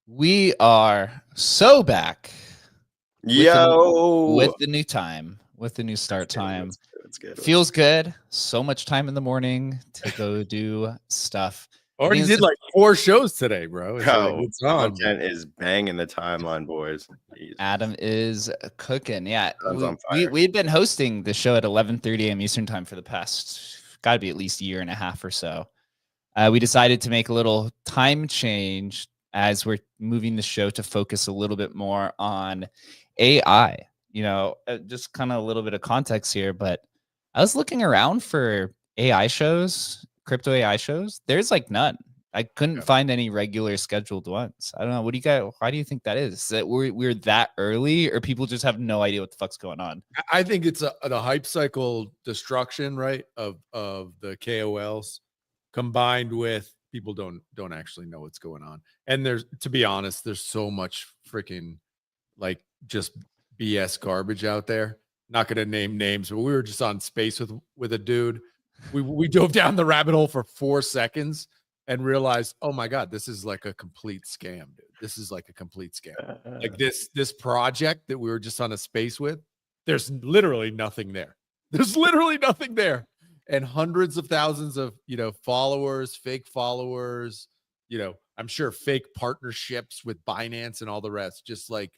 We are so back. With the new time, with the new start time. That's good. Feels good. So much time in the morning to go do stuff. Already did like 4 shows today, bro. It's content is banging the timeline, boys. Jeez. Adam is cooking. Yeah, we've been hosting the show at 11:30 a.m. Eastern time for the past, got to be at least a year and a half or so. We decided to make a little time change as we're moving the show to focus a little bit more on AI. You know, just kind of a little bit of context here, but I was looking around for AI shows, crypto AI shows. There's like none. I couldn't find any regular scheduled ones. I don't know. What do you guys? Why do you think that is? That we're that early, or people just have no idea what the fuck's going on? I think it's the hype cycle destruction, right? Of the KOLs combined with people don't actually know what's going on. And to be honest, there's so much freaking like just BS garbage out there. Not going to name names, but we were just on Space with a dude. We dove down the rabbit hole for 4 seconds and realized, oh my God, this is like a complete scam, dude. This is like a complete scam. Like this project that we were just on a Space with, there's literally nothing there. There's literally nothing there. And hundreds of thousands of, followers, fake followers, I'm sure fake partnerships with Binance and all the rest, just like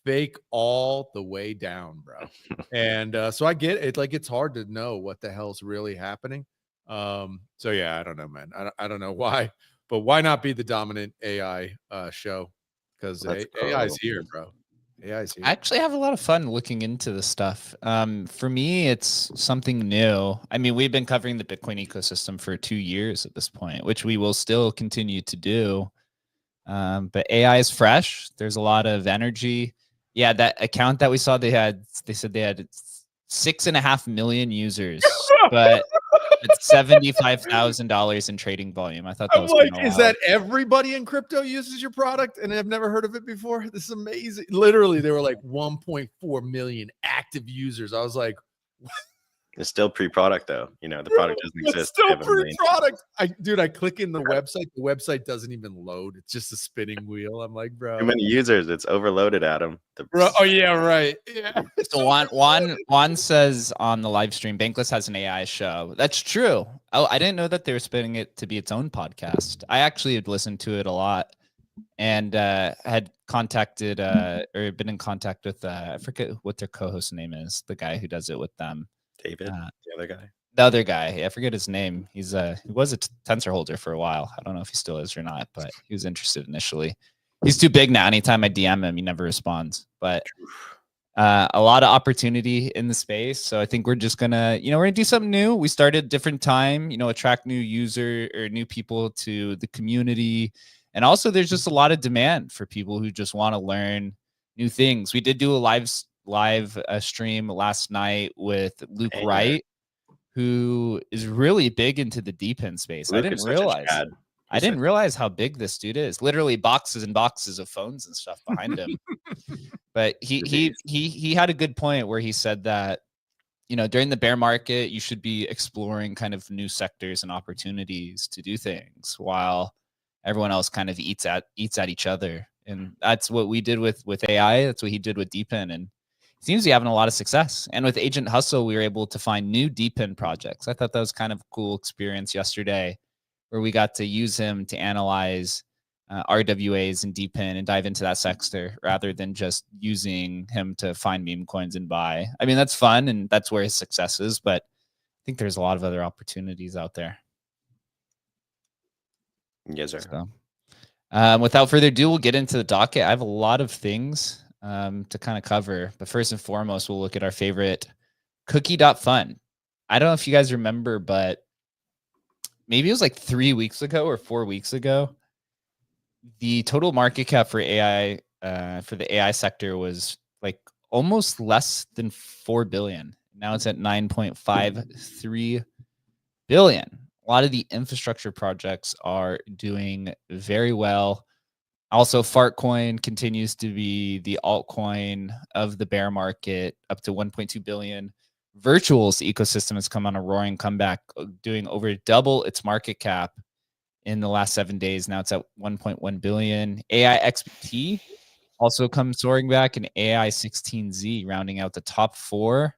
fake all the way down, bro. And so I get it. Like, it's hard to know what the hell's really happening. So yeah, I don't know, man. I don't know why, but why not be the dominant AI show? Because AI's here, bro. AI's here. I actually have a lot of fun looking into this stuff. For me, it's something new. I mean, we've been covering the Bitcoin ecosystem for 2 years at this point, which we will still continue to do. But AI is fresh. There's a lot of energy. Yeah, that account that we saw, they said they had 6.5 million users, but it's $75,000 in trading volume. I thought that was like, is that everybody in crypto uses your product and I've never heard of it before? This is amazing. Literally, there were like 1.4 million active users. I was like, what? It's still pre-product though. The product doesn't exist. It's still pre-product. I click in the website. The website doesn't even load. It's just a spinning wheel. I'm like, bro. Too many users. It's overloaded, Adam. Bro, oh yeah, right. Yeah. So Juan says on the live stream, Bankless has an AI show. That's true. Oh, I didn't know that they were spinning it to be its own podcast. I actually had listened to it a lot and had contacted or been in contact with I forget what their co-host name is, the guy who does it with them. David, the other guy. The other guy, I forget his name. He was a tensor holder for a while. I don't know if he still is or not, but he was interested initially. He's too big now. Anytime I DM him, he never responds. But a lot of opportunity in the space. So I think we're just gonna, we're gonna do something new. We started a different time, attract new user or new people to the community. And also there's just a lot of demand for people who just want to learn new things. We did do a live stream last night with Luke Wright, who is really big into the DePIN space. Luke I didn't realize how big this dude is. Literally boxes and boxes of phones and stuff behind him. But he had a good point where he said that, during the bear market, you should be exploring kind of new sectors and opportunities to do things while everyone else kind of eats at each other. And that's what we did with AI. That's what he did with DePIN. And he seems to be having a lot of success. And with Agent Hustle, we were able to find new DePIN projects. I thought that was kind of a cool experience yesterday where we got to use him to analyze RWAs and DePIN and dive into that sector rather than just using him to find meme coins and buy. I mean, that's fun and that's where his success is, but I think there's a lot of other opportunities out there. Yes, sir. So, without further ado, we'll get into the docket. I have a lot of things to kind of cover, but first and foremost, we'll look at our favorite cookie.fun. I don't know if you guys remember, but maybe it was like 3 weeks ago or 4 weeks ago, the total market cap for AI, for the AI sector was like almost less than 4 billion. Now it's at 9.53 billion. A lot of the infrastructure projects are doing very well. Also, Fartcoin continues to be the altcoin of the bear market, up to 1.2 billion. Virtual's ecosystem has come on a roaring comeback, doing over double its market cap in the last 7 days. Now it's at 1.1 billion. AI XBT also comes soaring back, and AI 16Z rounding out the top 4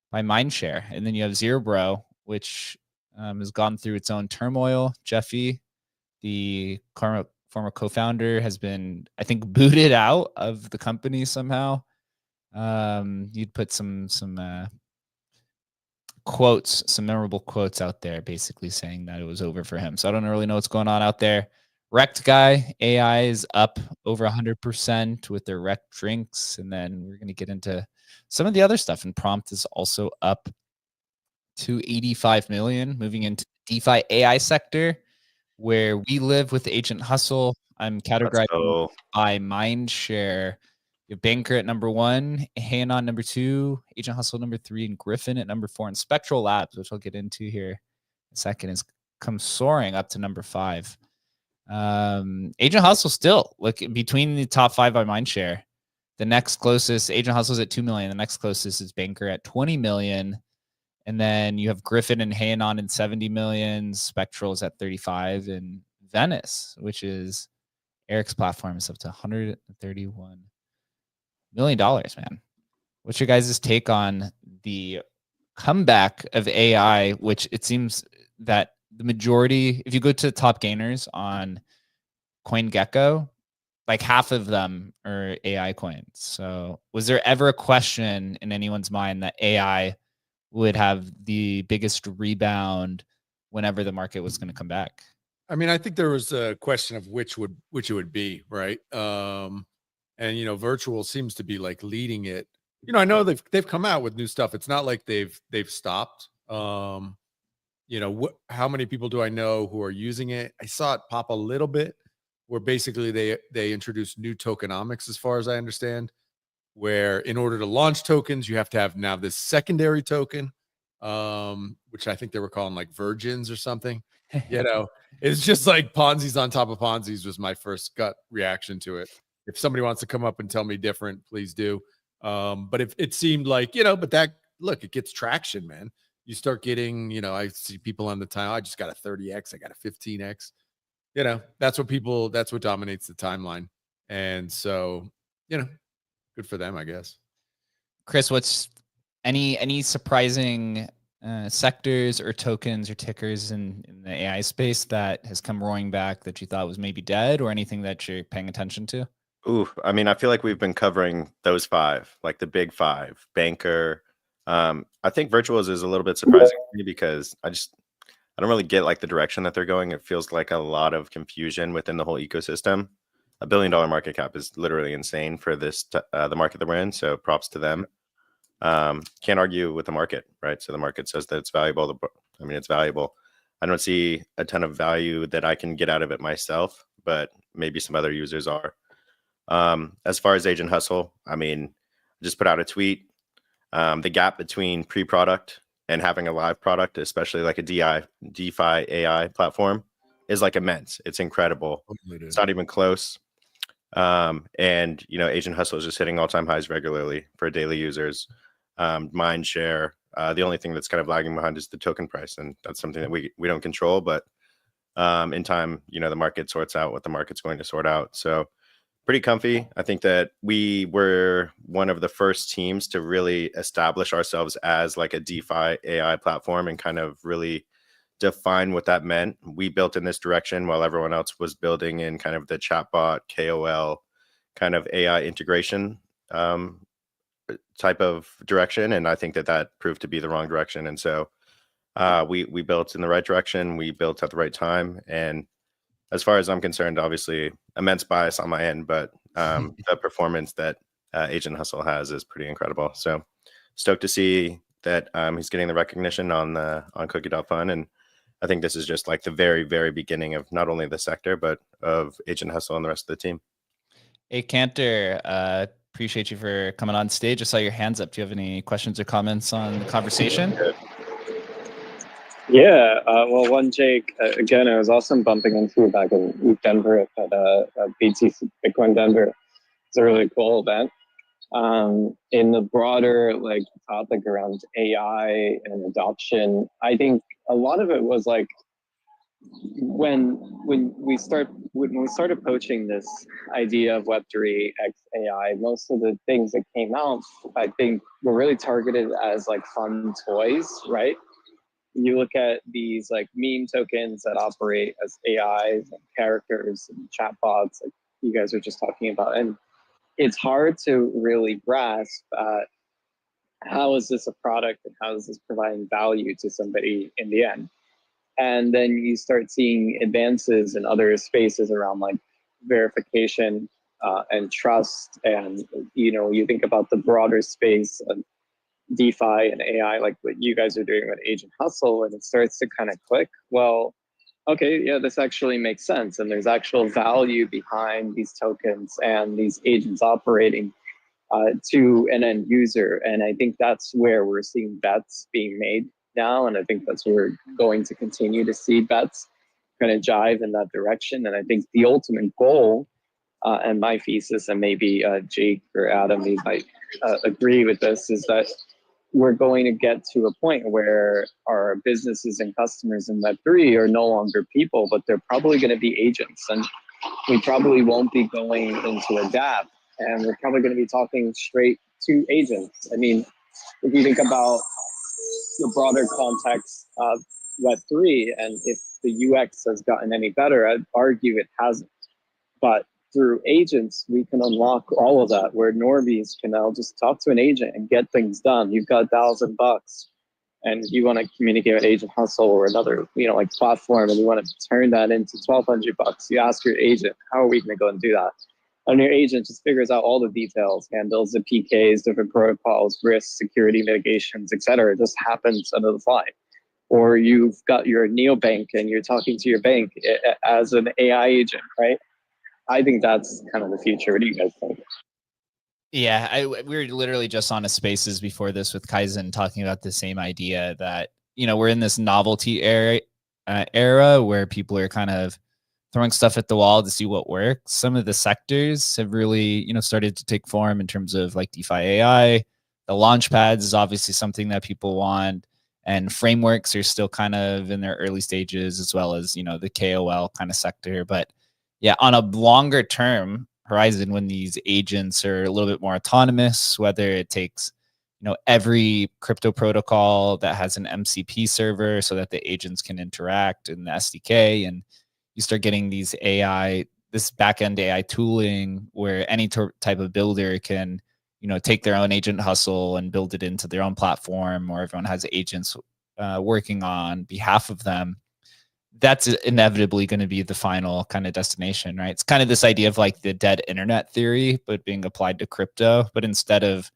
by mindshare. And then you have Zerebro, which has gone through its own turmoil. Jeffy, the former co-founder, has been, I think, booted out of the company somehow. You'd put some quotes, some memorable quotes out there, basically saying that it was over for him. So I don't really know what's going on out there. Wrecked Guy AI is up over 100% with their wrecked drinks, and then we're going to get into some of the other stuff. And Prompt is also up to 85 million, moving into DeFi AI sector, where we live with Agent Hustle. I'm categorizing by mindshare. You have Banker at number 1, Hanon number 2, Agent Hustle number 3, and Griffin at number 4. And Spectral Labs, which I'll get into here in a second, has come soaring up to number 5. Agent Hustle still between the top 5 by mindshare. The next closest, Agent Hustle's at 2 million. The next closest is Banker at 20 million. And then you have Griffin and Hanon at 70 million. Spectral is at 35. And Venice, which is Eric's platform, is up to $131 million, man. What's your guys' take on the comeback of AI, which it seems that the majority, if you go to the top gainers on CoinGecko, like half of them are AI coins. So was there ever a question in anyone's mind that AI would have the biggest rebound whenever the market was going to come back? I mean, I think there was a question of which it would be, right? And virtual seems to be like leading it. I know they've come out with new stuff. It's not like they've stopped. How many people do I know who are using it? I saw it pop a little bit, where basically they introduced new tokenomics, as far as I understand, where in order to launch tokens, you have to have now this secondary token, which I think they were calling like virgins or something. It's just like Ponzi's on top of Ponzi's was my first gut reaction to it. If somebody wants to come up and tell me different, please do. But if it seemed like, but that, look, it gets traction, man. You start getting, I see people on the time, I just got a 30x, I got a 15x. That's what dominates the timeline. And so, good for them, I guess. Chris, what's any surprising sectors or tokens or tickers in the AI space that has come roaring back that you thought was maybe dead, or anything that you're paying attention to? Ooh, I mean, I feel like we've been covering those five, like the big five, Banker. I think Virtuals is a little bit surprising to me because I don't really get like the direction that they're going. It feels like a lot of confusion within the whole ecosystem. $1 billion market cap is literally insane for this the market that we're in. So props to them. Can't argue with the market, right? So the market says that it's valuable. I mean, it's valuable. I don't see a ton of value that I can get out of it myself, but maybe some other users are. As far as Agent Hustle, I mean, I just put out a tweet. The gap between pre-product and having a live product, especially like a DeFi AI platform, is like immense. It's incredible. It's not even close. And you know, Agent Hustle is just hitting all-time highs regularly for daily users. Mind share. The only thing that's kind of lagging behind is the token price, and that's something that we don't control. But in time, you know, the market sorts out what the market's going to sort out. So pretty comfy. I think that we were one of the first teams to really establish ourselves as like a DeFi AI platform and kind of really define what that meant. We built in this direction while everyone else was building in kind of the chatbot, KOL, kind of AI integration type of direction. And I think that proved to be the wrong direction. And so we built in the right direction. We built at the right time. And as far as I'm concerned, obviously immense bias on my end, but the performance that Agent Hustle has is pretty incredible. So stoked to see that he's getting the recognition on Cookie.fun. And I think this is just like the very, very beginning of not only the sector, but of Agent Hustle and the rest of the team. Hey, Cantor, appreciate you for coming on stage. I saw your hands up. Do you have any questions or comments on the conversation? Yeah, well, one, Jake, again, it was awesome bumping into you back in Denver at BTC Bitcoin Denver. It's a really cool event. In the broader like topic around AI and adoption, I think a lot of it was like when we started approaching this idea of Web3 x AI, most of the things that came out, I think, were really targeted as like fun toys, right? You look at these like meme tokens that operate as AIs and characters and chatbots, like you guys were just talking about, and it's hard to really grasp how is this a product and how is this providing value to somebody in the end. And then you start seeing advances in other spaces around like verification and trust, and you know, you think about the broader space of DeFi and AI, like what you guys are doing with Agent Hustle, and it starts to kind of click. Well, okay, yeah, this actually makes sense, and there's actual value behind these tokens and these agents operating to an end user. And I think that's where we're seeing bets being made now, and I think that's where we're going to continue to see bets kind of jive in that direction. And I think the ultimate goal, and my thesis, and maybe Jake or Adam, you might agree with this, is that we're going to get to a point where our businesses and customers in Web3 are no longer people, but they're probably going to be agents. And we probably won't be going into a dApp, and we're probably going to be talking straight to agents. I mean, if you think about the broader context of Web3, and if the UX has gotten any better, I'd argue it hasn't. But through agents, we can unlock all of that, where normies can now just talk to an agent and get things done. You've got $1,000 and you want to communicate with Agent Hustle or another, you know, like platform, and you want to turn that into $1,200. You ask your agent, how are we going to go and do that? And your agent just figures out all the details, handles the PKs, different protocols, risks, security mitigations, etc. It just happens under the fly. Or you've got your neobank and you're talking to your bank as an AI agent, right? I think that's kind of the future. What do you guys think? Yeah, we were literally just on a spaces before this with Kaizen talking about the same idea that, you know, we're in this novelty era where people are kind of throwing stuff at the wall to see what works. Some of the sectors have really, you know, started to take form in terms of like DeFi AI. The launch pads is obviously something that people want, and frameworks are still kind of in their early stages, as well as, you know, the KOL kind of sector. But yeah, on a longer term horizon, when these agents are a little bit more autonomous, whether it takes every crypto protocol that has an MCP server so that the agents can interact in the SDK, and you start getting this backend AI tooling where any type of builder can, take their own agent hustle and build it into their own platform, or everyone has agents working on behalf of them. That's inevitably going to be the final kind of destination, right? It's kind of this idea of like the dead internet theory, but being applied to crypto. But instead of,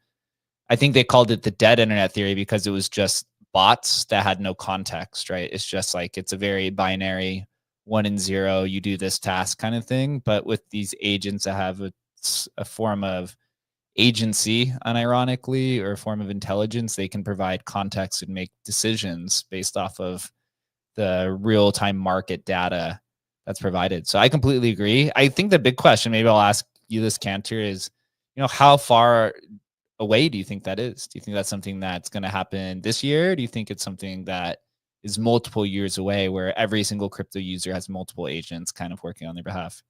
I think they called it the dead internet theory because it was just bots that had no context, right? It's just like, it's a very binary 1 and 0, you do this task kind of thing. But with these agents that have a form of agency, unironically, or a form of intelligence, they can provide context and make decisions based off of the real-time market data that's provided. So I completely agree. I think the big question, maybe I'll ask you this, Cantor, is, how far away do you think that is? Do you think that's something that's going to happen this year? Do you think it's something that is multiple years away, where every single crypto user has multiple agents kind of working on their behalf?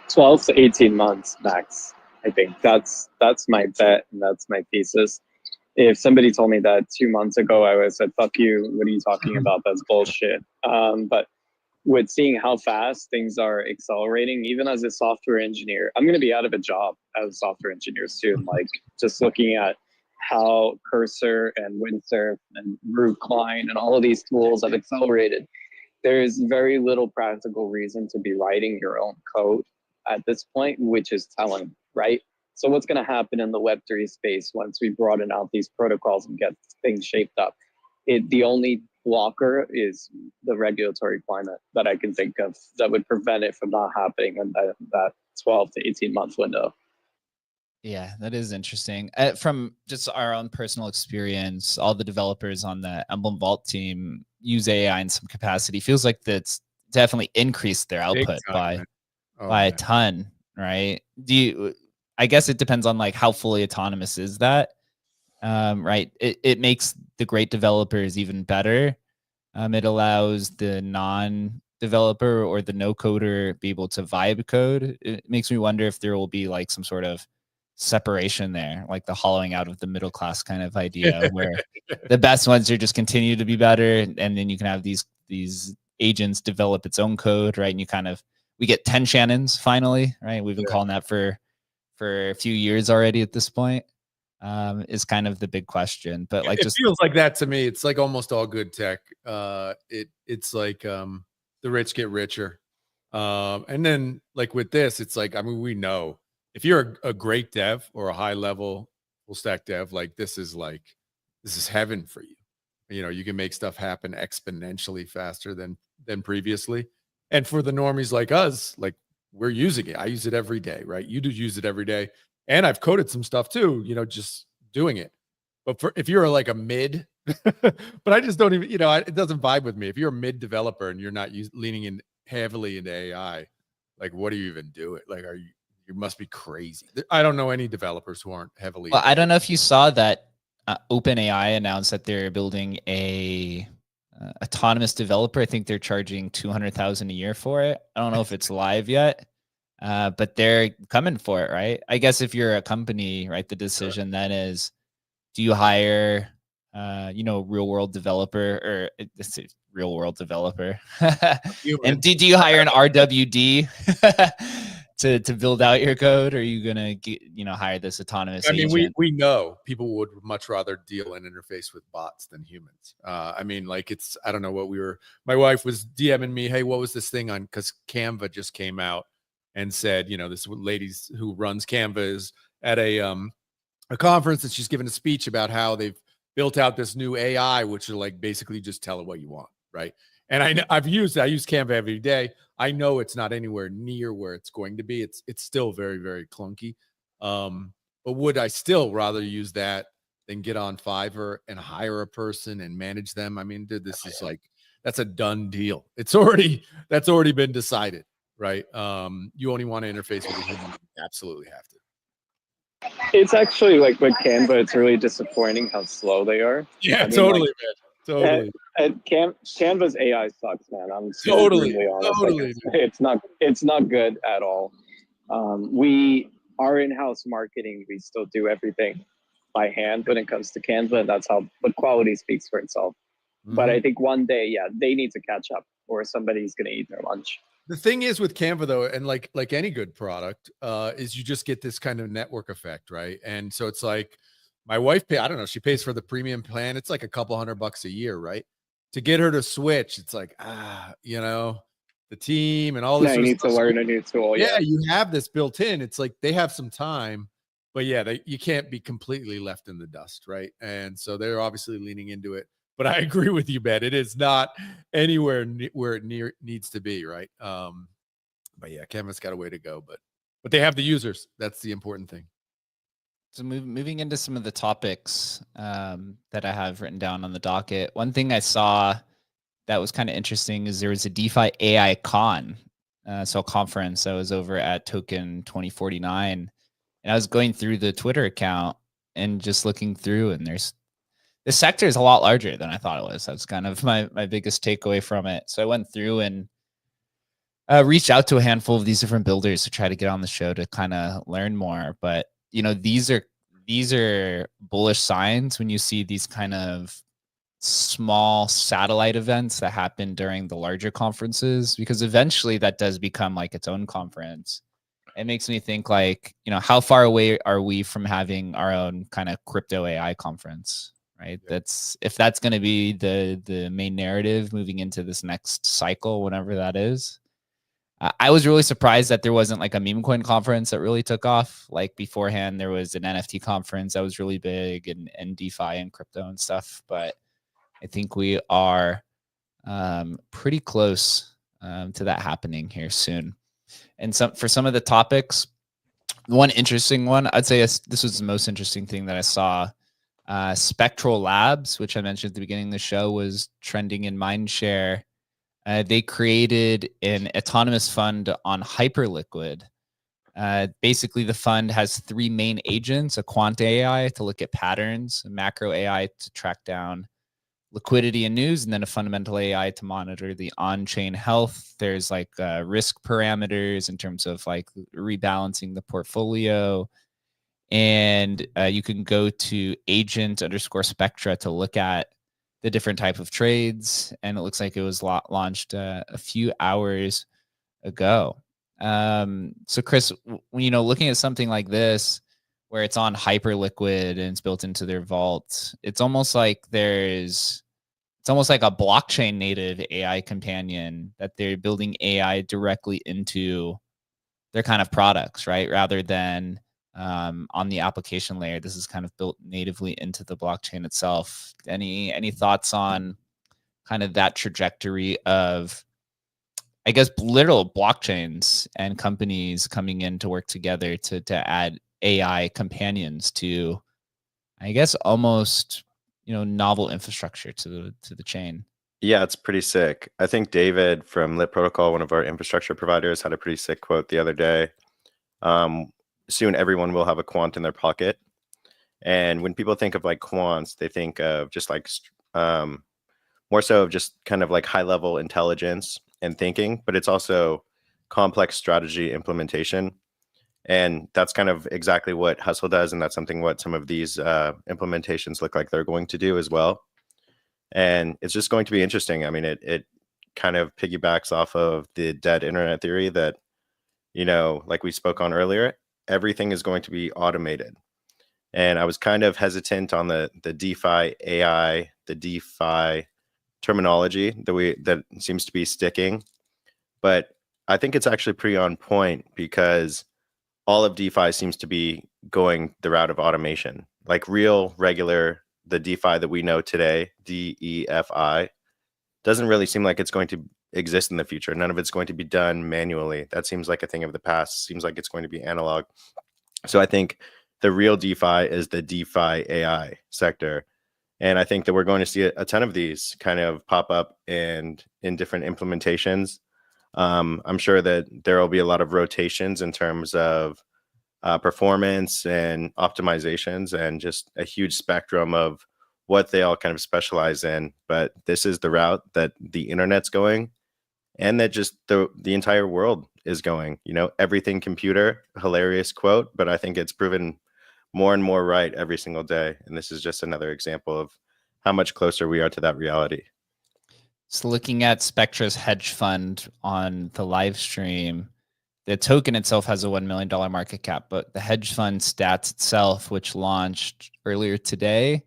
12 to 18 months max. I think that's my bet, and that's my thesis. If somebody told me that 2 months ago, I would have said, fuck you, what are you talking about? That's bullshit. But with seeing how fast things are accelerating, even as a software engineer, I'm going to be out of a job as a software engineer soon. Like, just looking at how Cursor and Windsurf and Root Client and all of these tools have accelerated, there is very little practical reason to be writing your own code at this point, which is telling, right? So what's going to happen in the Web3 space once we broaden out these protocols and get things shaped up? The only blocker is the regulatory climate that I can think of that would prevent it from not happening in that 12 to 18 month window. Yeah, that is interesting. From just our own personal experience, all the developers on the Emblem Vault team use AI in some capacity. Feels like that's definitely increased their output by a ton, right? I guess it depends on like how fully autonomous is that, right? It makes the great developers even better. It allows the non-developer or the no-coder be able to vibe code. It makes me wonder if there will be like some sort of separation there, like the hollowing out of the middle class kind of idea, where the best ones are just continue to be better, and then you can have these agents develop its own code, right? And we get 10 Shannons finally, right? We've been calling that for a few years already at this point. Is kind of the big question. But like, it feels like that to me. It's like almost all good tech. It's like the rich get richer. And then like with this, it's like, I mean, we know if you're a great dev or a high level full stack dev, like this is heaven for you. You can make stuff happen exponentially faster than previously. And for the normies like us, like we're using it. I use it every day, right? You do use it every day. And I've coded some stuff too, just doing it. But if you're like a mid, but I just don't even, it doesn't vibe with me. If you're a mid developer and you're not leaning in heavily into AI, like what are you even doing? Like, you must be crazy. I don't know any developers who aren't heavily. Well, I don't know if you saw that OpenAI announced that they're building a autonomous developer. I think they're charging $200,000 a year for it. I don't know if it's live yet. But they're coming for it, right? I guess if you're a company, right, the decision then is, do you hire, real world developer, or it's a real world developer, and do you hire an RWD to build out your code, or are you gonna hire this autonomous? I mean, we know people would much rather deal and interface with bots than humans. I mean, like I don't know what my wife was DMing me, hey, what was this thing on? Because Canva just came out and said, this lady who runs Canva is at a conference, and she's giving a speech about how they've built out this new AI, which are like basically just tell it what you want, right? And I use Canva every day. I know it's not anywhere near where it's going to be. It's still very, very clunky. But would I still rather use that than get on Fiverr and hire a person and manage them? I mean, dude, this is like, that's a done deal. That's already been decided. Right. You only want to interface with a human. You absolutely have to. It's actually like with Canva, it's really disappointing how slow they are. Yeah, totally, man. Totally. And Canva's AI sucks, man. I'm totally honest. totally. Like, it's not good at all. We are in-house marketing. We still do everything by hand when it comes to Canva. That's how, but quality speaks for itself. But I think one day, yeah, they need to catch up, or somebody's going to eat their lunch. The thing is with Canva though, and like any good product, is you just get this kind of network effect, right? And so it's like my wife I don't know, she pays for the premium plan. It's like a couple $100 a year, right? To get her to switch, it's like, you know, the team and all this. Yeah, you need to learn a new tool. Yeah, you have this built in. It's like they have some time, but yeah, you can't be completely left in the dust, right? And so they're obviously leaning into it. But I agree with you, Ben. It is not anywhere where it needs to be, right? But yeah, Canva's got a way to go, but they have the users. That's the important thing. So moving into some of the topics that I have written down on the docket. One thing I saw that was kind of interesting is there was a DeFi AI con, so a conference that was over at Token 2049, and I was going through the Twitter account and just looking through, and the sector is a lot larger than I thought it was. That's kind of my biggest takeaway from it. So I went through and reached out to a handful of these different builders to try to get on the show to kind of learn more. But you know, these are bullish signs when you see these kind of small satellite events that happen during the larger conferences, because eventually that does become like its own conference. It makes me think like, you know, how far away are we from having our own kind of crypto AI conference? Right. Yeah. If that's going to be the main narrative moving into this next cycle, whenever that is. I was really surprised that there wasn't like a meme coin conference that really took off. Like beforehand, there was an NFT conference that was really big and DeFi and crypto and stuff. But I think we are pretty close to that happening here soon. And for some of the topics, one interesting one, I'd say this was the most interesting thing that I saw. Spectral Labs, which I mentioned at the beginning of the show, was trending in Mindshare. They created an autonomous fund on Hyperliquid. Basically, the fund has three main agents: a quant AI to look at patterns, a macro AI to track down liquidity and news, and then a fundamental AI to monitor the on-chain health. There's like risk parameters in terms of like rebalancing the portfolio. And you can go to agent_spectra to look at the different type of trades. And it looks like it was launched a few hours ago. So Chris, when, you know, looking at something like this, where it's on Hyperliquid and it's built into their vault, it's almost like a blockchain native AI companion that they're building AI directly into their kind of products, right? Rather than on the application layer. This is kind of built natively into the blockchain itself. Any thoughts on kind of that trajectory of, I guess, literal blockchains and companies coming in to work together to add AI companions to, I guess, almost, you know, novel infrastructure to the chain? Yeah, it's pretty sick. I think David from Lit Protocol, one of our infrastructure providers, had a pretty sick quote the other day. Soon everyone will have a quant in their pocket. And when people think of like quants, they think of just like more so of just kind of like high level intelligence and thinking, but it's also complex strategy implementation. And that's kind of exactly what Hustle does. And that's something what some of these implementations look like they're going to do as well. And it's just going to be interesting. I mean, it kind of piggybacks off of the dead internet theory that, you know, like we spoke on earlier, everything is going to be automated. And I was kind of hesitant on the DeFi AI, the DeFi terminology that seems to be sticking. But I think it's actually pretty on point, because all of DeFi seems to be going the route of automation, like real, regular, the DeFi that we know today, DeFi, doesn't really seem like it's going to exist in the future. None of it's going to be done manually. That seems like a thing of the past. Seems like it's going to be analog. So I think the real DeFi is the DeFi AI sector. And I think that we're going to see a ton of these kind of pop up in different implementations. I'm sure that there will be a lot of rotations in terms of performance and optimizations, and just a huge spectrum of what they all kind of specialize in. But this is the route that the internet's going, and that just the entire world is going. You know, everything computer, hilarious quote, but I think it's proven more and more right every single day. And this is just another example of how much closer we are to that reality. So looking at Spectra's hedge fund on the live stream, the token itself has a $1 million market cap, but the hedge fund stats itself, which launched earlier today,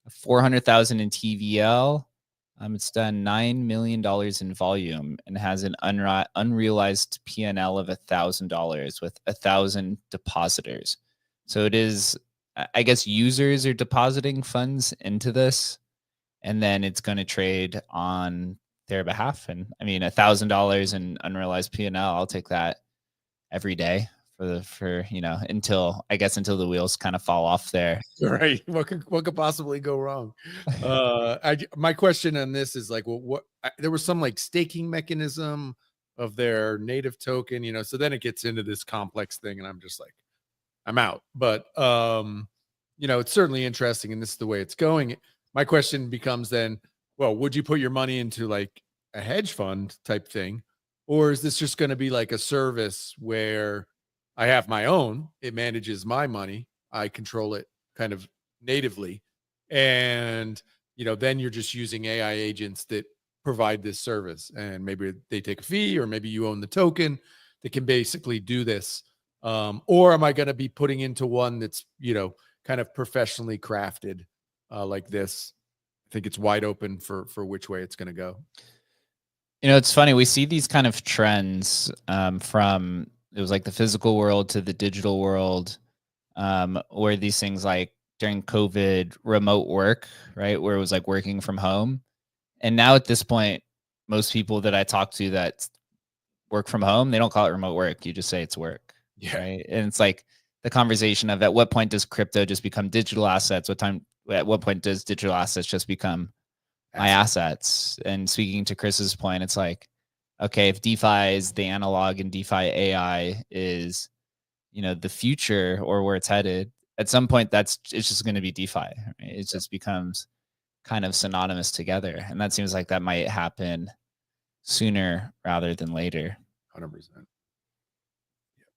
400,000 in TVL. It's done $9 million in volume and has an unrealized PNL of $1,000 with 1,000 depositors. So it is, I guess, users are depositing funds into this, and then it's going to trade on their behalf. And I mean, $1,000 in unrealized PNL, I'll take that every day for until the wheels kind of fall off there. Right. What could possibly go wrong? My question on this is like, well, there was some like staking mechanism of their native token, so then it gets into this complex thing, and I'm just like, I'm out. But it's certainly interesting, and this is the way it's going. My question becomes then, well, would you put your money into like a hedge fund type thing, or is this just going to be like a service where I have my own, it manages my money, I control it kind of natively, and then you're just using AI agents that provide this service, and maybe they take a fee, or maybe you own the token that can basically do this, or am I going to be putting into one that's kind of professionally crafted like this? I think it's wide open for which way it's going to go. It's funny, we see these kind of trends from, it was like the physical world to the digital world, where these things like during COVID, remote work, right? Where it was like working from home. And now at this point, most people that I talk to that work from home, they don't call it remote work. You just say it's work. Yeah. Right. And it's like the conversation of at what point does crypto just become digital assets? At what point does digital assets just become my assets? And speaking to Chris's point, it's like, okay, if DeFi is the analog and DeFi AI is, the future or where it's headed, at some point it's just going to be DeFi. Right? It just becomes kind of synonymous together. And that seems like that might happen sooner rather than later. 100%.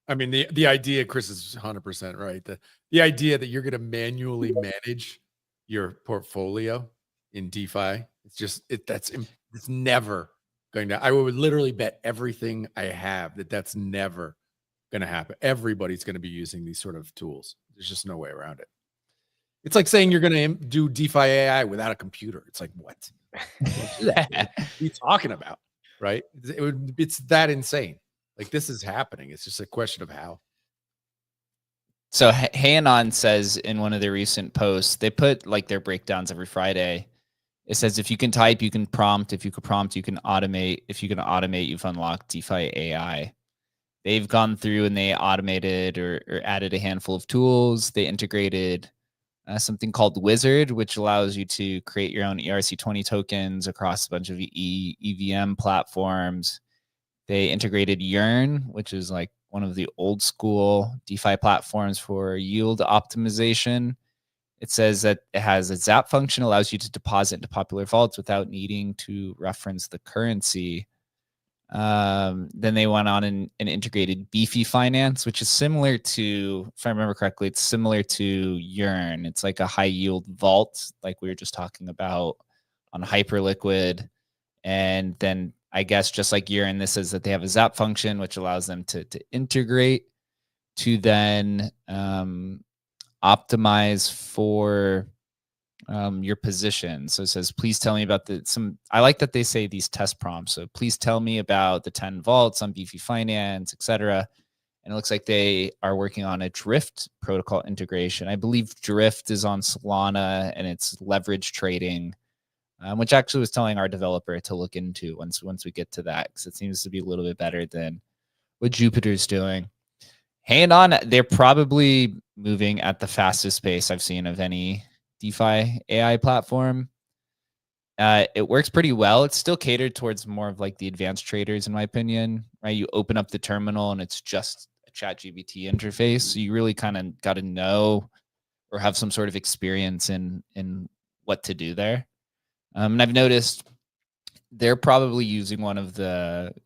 I mean, the idea, Chris is 100% right. The idea that you're going to manually manage your portfolio in DeFi, it's never going to, I would literally bet everything I have that's never going to happen. Everybody's going to be using these sort of tools. There's just no way around it. It's like saying you're going to do DeFi AI without a computer. It's like, what? What are you talking about? Right? It's that insane. Like, this is happening. It's just a question of how. So Hanon says in one of their recent posts, they put like their breakdowns every Friday. It says, if you can type, you can prompt. If you can prompt, you can automate. If you can automate, you've unlocked DeFi AI. They've gone through and they automated or added a handful of tools. They integrated something called Wizard, which allows you to create your own ERC20 tokens across a bunch of EVM platforms. They integrated Yearn, which is like one of the old school DeFi platforms for yield optimization. It says that it has a Zap function, allows you to deposit into popular vaults without needing to reference the currency. Then they went on and integrated Beefy Finance, which is similar to, if I remember correctly, it's similar to Yearn. It's like a high yield vault, like we were just talking about on Hyperliquid. And then I guess just like Yearn, this is that they have a Zap function, which allows them to integrate to then optimize for your position. So it says, please tell me about I like that they say these test prompts. So please tell me about the 10 vaults on Beefy Finance, etc. And it looks like they are working on a Drift protocol integration. I believe Drift is on Solana and it's leverage trading, which actually was telling our developer to look into once we get to that, because it seems to be a little bit better than what Jupiter's doing. Hand on, they're probably moving at the fastest pace I've seen of any DeFi AI platform. It works pretty well. It's still catered towards more of like the advanced traders, in my opinion, right? You open up the terminal and it's just a ChatGPT interface. So you really kind of got to know or have some sort of experience in what to do there. And I've noticed they're probably using one of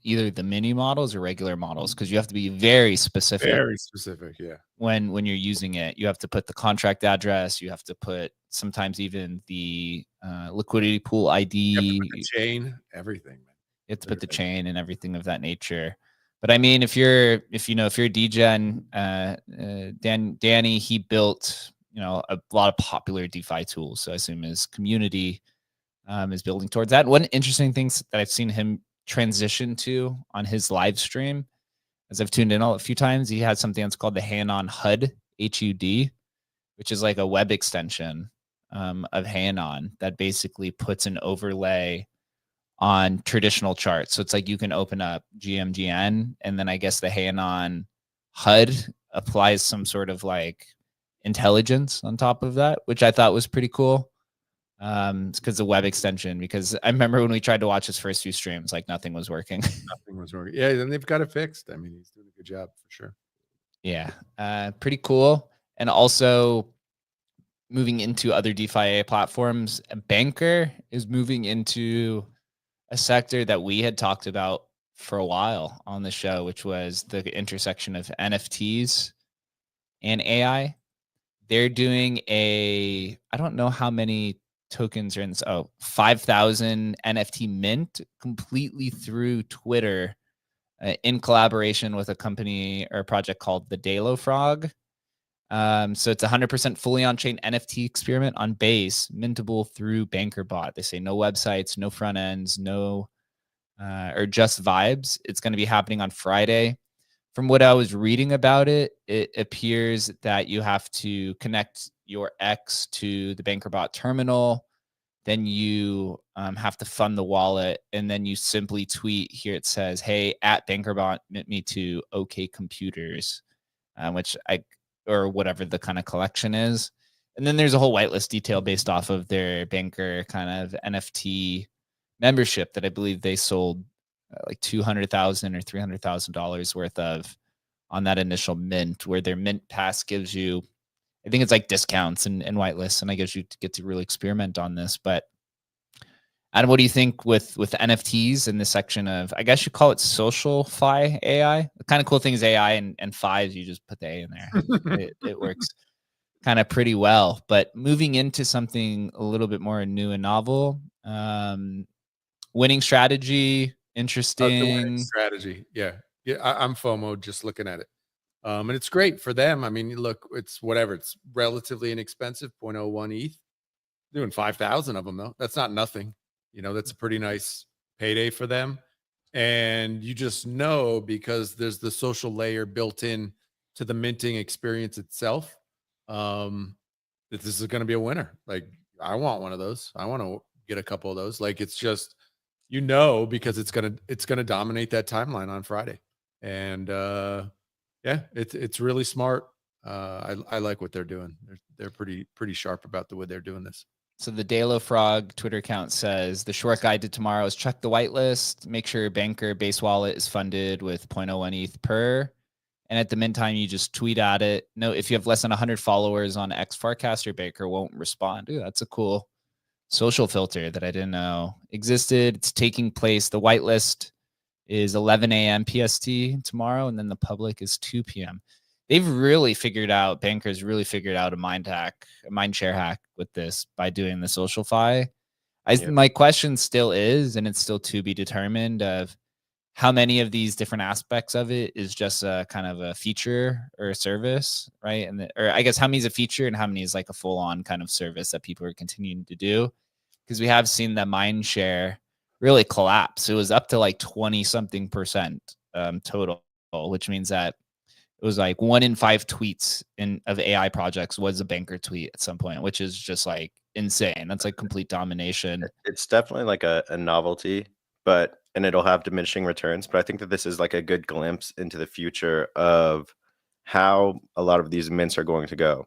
either the mini models or regular models, because you have to be very specific. Very specific, yeah. When you're using it, you have to put the contract address. You have to put sometimes even the liquidity pool ID. You have to put the chain, everything. Man. You have to put the chain and everything of that nature. But I mean, if you're DGen, Danny, he built a lot of popular DeFi tools. So I assume his community is building towards that. One interesting thing that I've seen him transition to on his live stream, as I've tuned in a few times, he has something that's called the Hanon HUD, HUD, which is like a web extension of Hanon that basically puts an overlay on traditional charts. So it's like you can open up GMGN, and then I guess the Hanon HUD applies some sort of like intelligence on top of that, which I thought was pretty cool. It's because the web extension, because I remember when we tried to watch his first few streams, like nothing was working. Nothing was working. Yeah, then they've got it fixed. I mean, he's doing a good job for sure. Yeah, pretty cool. And also moving into other DeFi platforms, Banker is moving into a sector that we had talked about for a while on the show, which was the intersection of NFTs and AI. They're doing I don't know how many tokens are in this. 5,000 NFT mint completely through Twitter in collaboration with a company or a project called the DeFi. So it's 100% fully on-chain NFT experiment on Base, mintable through BankerBot. They say no websites, no front ends, no or just vibes. It's going to be happening on Friday. From what I was reading about it, it appears that you have to connect your X to the BankerBot terminal. Then you have to fund the wallet, and then you simply tweet. Here it says, "Hey, at BankerBot, mint me to OK Computers," or whatever the kind of collection is. And then there's a whole whitelist detail based off of their Banker kind of NFT membership that I believe they sold like $200,000 or $300,000 worth of on that initial mint, where their mint pass gives you, I think it's like discounts and whitelists, and I guess you get to really experiment on this. But Adam, what do you think with NFTs in this section of, I guess you call it social fi AI? The kind of cool thing is AI and fives, you just put the A in there. it works kind of pretty well. But moving into something a little bit more new and novel, winning strategy, interesting. Strategy, yeah. I'm FOMO just looking at it, and it's great for them. I mean, look, it's whatever. It's relatively inexpensive, 0.01 ETH. Doing 5,000 of them though. That's not nothing. That's a pretty nice payday for them. And you just know, because there's the social layer built in to the minting experience itself, that this is going to be a winner. Like, I want one of those. I want to get a couple of those. Like, it's just, because it's gonna dominate that timeline on Friday. And yeah, it's really smart. I like what they're doing. They're pretty sharp about the way they're doing this. So the DeFi Twitter account says the short guide to tomorrow is check the whitelist, make sure your Banker base wallet is funded with 0.01 ETH per. And at the meantime, you just tweet at it. No, if you have less than 100 followers on X Farcaster, Banker won't respond. Ooh, that's a cool social filter that I didn't know existed. It's taking place. The whitelist is 11 a.m. PST tomorrow, and then the public is 2 p.m. They've really figured out, Bankers really figured out a mind share hack with this by doing the social fi. My question still is, and it's still to be determined, of how many of these different aspects of it is just a kind of a feature or a service, right? Or I guess how many is a feature and how many is like a full-on kind of service that people are continuing to do? Because we have seen the mind share really collapse. It was up to like 20-something% total, which means that it was like 1 in 5 tweets of AI projects was a Banker tweet at some point, which is just like insane. That's like complete domination. It's definitely like a novelty, and it'll have diminishing returns. But I think that this is like a good glimpse into the future of how a lot of these mints are going to go.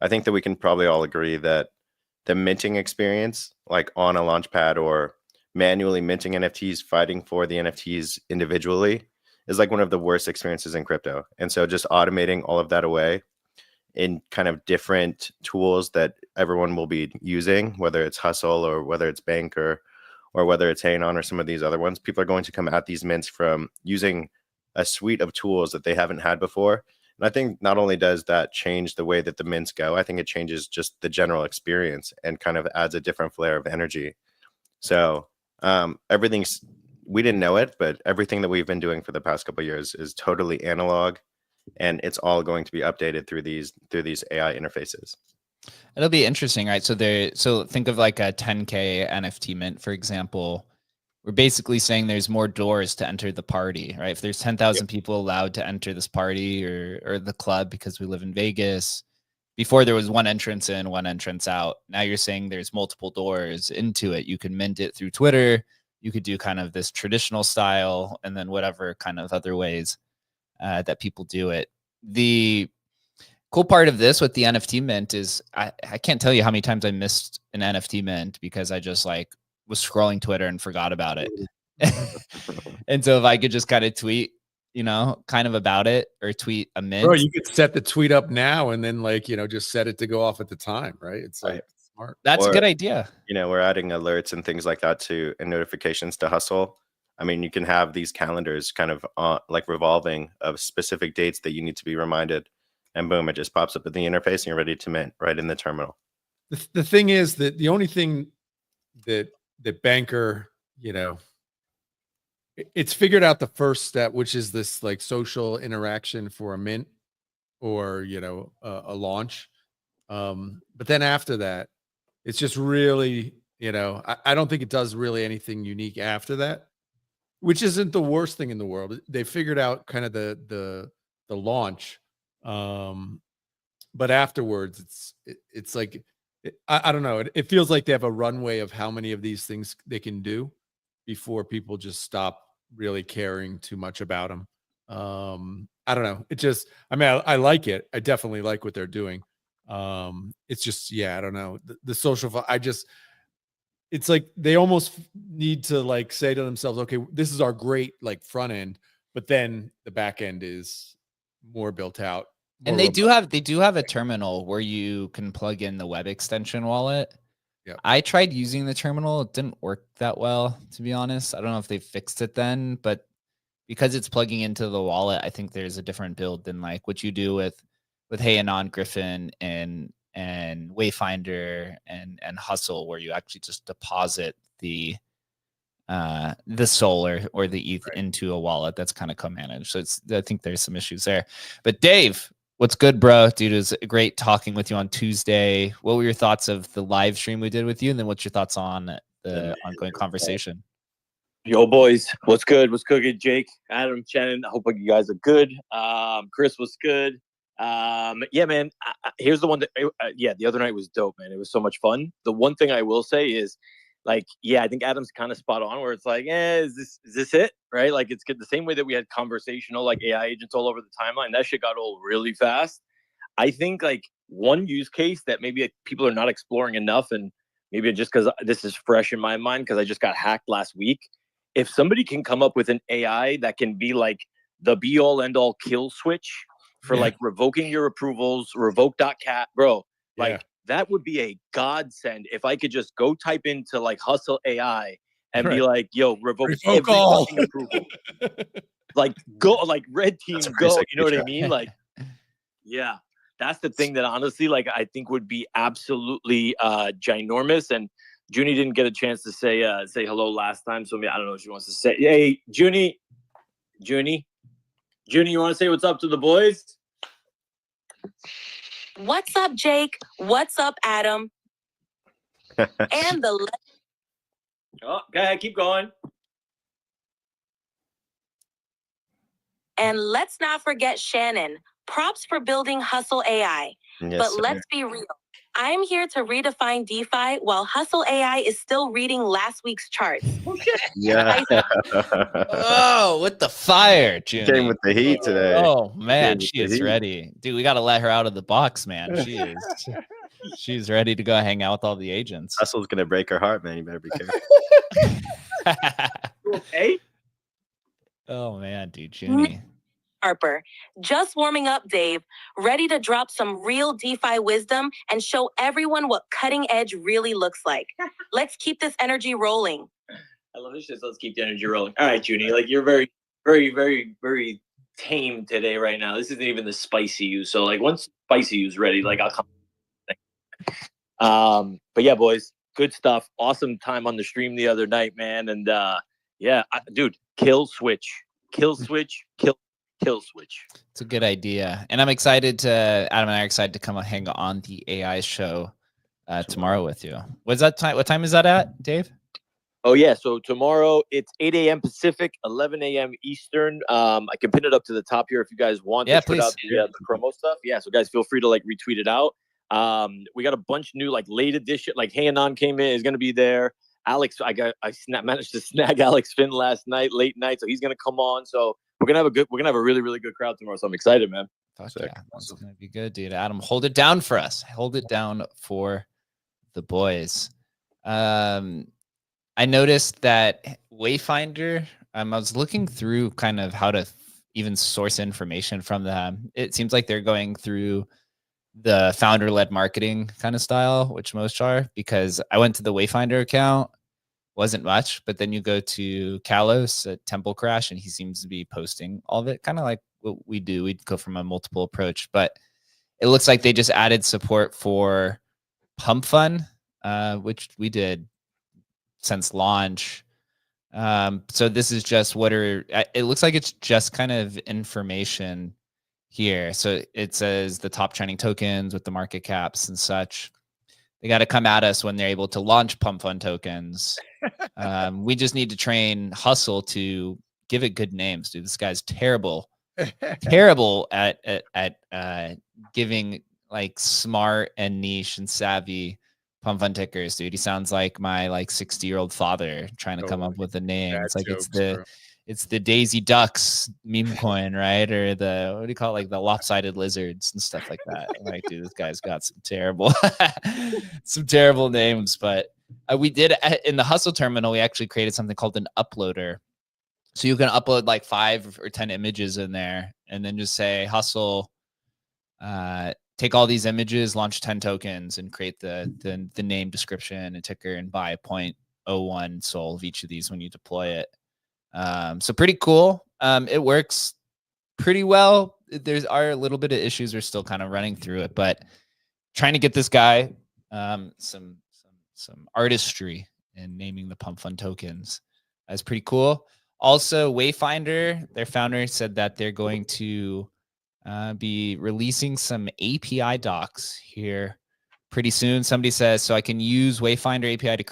I think that we can probably all agree that the minting experience, like on a launchpad or manually minting NFTs, fighting for the NFTs individually, is like one of the worst experiences in crypto. And so just automating all of that away in kind of different tools that everyone will be using, whether it's Hustle or whether it's Banker or whether it's Anon or some of these other ones, people are going to come at these mints from using a suite of tools that they haven't had before. And I think not only does that change the way that the mints go, I think it changes just the general experience and kind of adds a different flair of energy. So we didn't know it, but everything that we've been doing for the past couple of years is totally analog, and it's all going to be updated through these AI interfaces. It'll be interesting, right? So think of like a 10K NFT mint, for example. We're basically saying there's more doors to enter the party, right? If there's 10,000 people allowed to enter this party or the club, because we live in Vegas, before there was one entrance in, one entrance out. Now you're saying there's multiple doors into it. You can mint it through Twitter. You could do kind of this traditional style, and then whatever kind of other ways that people do it. The cool part of this with the NFT mint is I can't tell you how many times I missed an NFT mint because I just like was scrolling Twitter and forgot about it. And so if I could just kind of tweet, kind of about it, or tweet a mint. Bro, you could set the tweet up now and then just set it to go off at the time, right? It's like smart. That's a good idea. We're adding alerts and things like that and notifications to Hustle. I mean, you can have these calendars kind of like revolving of specific dates that you need to be reminded, and boom, it just pops up at the interface and you're ready to mint right in the terminal. The thing is that the only thing that Banker, it's figured out the first step, which is this like social interaction for a mint or, a launch. But then after that, it's just really, I don't think it does really anything unique after that, which isn't the worst thing in the world. They figured out kind of the launch. But afterwards it's like, I don't know. It feels like they have a runway of how many of these things they can do before people just stop really caring too much about them. I don't know. It just, I like it. I definitely like what they're doing. It's just, I don't know. The social, it's like they almost need to like say to themselves, okay, this is our great like front end, but then the back end is more built out. And they do have a terminal where you can plug in the web extension wallet. Yeah. I tried using the terminal. It didn't work that well, to be honest. I don't know if they fixed it then, but because it's plugging into the wallet, I think there's a different build than like what you do with Hey Anon, Griffin and Wayfinder and Hustle, where you actually just deposit the Sol or the ETH into a wallet that's kind of co-managed. So I think there's some issues there. But Dave, what's good, bro? Dude, it was great talking with you on Tuesday. What were your thoughts of the live stream we did with you? And then what's your thoughts on the ongoing conversation? Yo, boys, what's good? What's cooking? Jake, Adam, Shannon, I hope you guys are good. Chris, what's good? Yeah, man, here's the one that, the other night was dope, man. It was so much fun. The one thing I will say is, like, I think Adam's kind of spot on where it's like, is this it? Right? Like, it's good. The same way that we had conversational, like, AI agents all over the timeline, that shit got old really fast. I think, like, one use case that maybe people are not exploring enough, and maybe just because this is fresh in my mind because I just got hacked last week. If somebody can come up with an AI that can be, like, the be-all, end-all kill switch for, like, revoking your approvals, revoke.cat, bro, like, that would be a godsend if I could just go type into like Hustle AI and be like, yo, revoke every fucking approval. Like, go, like, red team, go. You know what I mean? Like, yeah, that's the thing that honestly, like, I think would be absolutely ginormous. And Junie didn't get a chance to say hello last time. So I don't know if she wants to say, hey, Junie, you want to say what's up to the boys? What's up, Jake? What's up, Adam? And the go ahead, keep going. And let's not forget Shannon. Props for building Hustle AI. Yes, but let's be real. I'm here to redefine DeFi while Hustle AI is still reading last week's charts. Yeah. Oh, with the fire, Junie. Came with the heat today. Oh man, she is ready. Dude, we got to let her out of the box, man. She's ready to go hang out with all the agents. Hustle's gonna break her heart, man. You better be careful. Okay. Oh man, dude, Junie. Harper, just warming up, Dave. Ready to drop some real DeFi wisdom and show everyone what cutting edge really looks like. Let's keep this energy rolling. I love this shit. So let's keep the energy rolling. All right, Junie, like you're very, very, very, very tame today right now. This isn't even the spicy you. So like once spicy you's ready, like I'll come. But yeah, boys, good stuff. Awesome time on the stream the other night, man. And yeah, dude, kill switch. Kill switch. Kill switch. It's a good idea. And I'm excited Adam and I are excited to come hang on the AI show tomorrow with you. What's that time? What time is that at, Dave? Oh, yeah. So tomorrow it's 8 a.m. Pacific, 11 a.m. Eastern. I can pin it up to the top here if you guys want. Yeah, please. Out the promo stuff. Yeah. So guys, feel free to like retweet it out. We got a bunch new like late edition, like Hayanon came in, is going to be there. Alex, I managed to snag Alex Finn last night, late night. So he's going to come on. So we're going to have a really, really good crowd tomorrow. So I'm excited, man. Yeah, it's going to be good, dude. Adam, hold it down for us. Hold it down for the boys. I noticed that Wayfinder, I was looking through kind of how to even source information from them. It seems like they're going through the founder-led marketing kind of style, which most are, because I went to the Wayfinder account, wasn't much, but then you go to Kalos at Temple Crash, and he seems to be posting all of it, kind of like what we do. We'd go from a multiple approach, but it looks like they just added support for Pump Fund, which we did since launch. So this is just it looks like it's just kind of information here. So it says the top trending tokens with the market caps and such. They got to come at us when they're able to launch Pump Fund tokens. We just need to train Hustle to give it good names, dude. This guy's terrible at giving like smart and niche and savvy Pump Fund tickers, dude. He sounds like my like 60-year-old father trying to come up with a name. It's like it's the Daisy Ducks meme coin, right? Or the, what do you call it? Like the lopsided lizards and stuff like that. I'm like, dude, this guy's got some terrible names. But we did in the Hustle terminal, we actually created something called an uploader. So you can upload like 5 or 10 images in there and then just say Hustle, take all these images, launch 10 tokens, and create the name, description, and ticker, and buy 0.01 SOL of each of these when you deploy it. So pretty cool. It works pretty well. There's a little bit of issues. We're still kind of running through it, but trying to get this guy some artistry in naming the Pump Fund tokens. That's pretty cool. Also, Wayfinder, their founder, said that they're going to be releasing some API docs here pretty soon. Somebody says, so I can use Wayfinder API to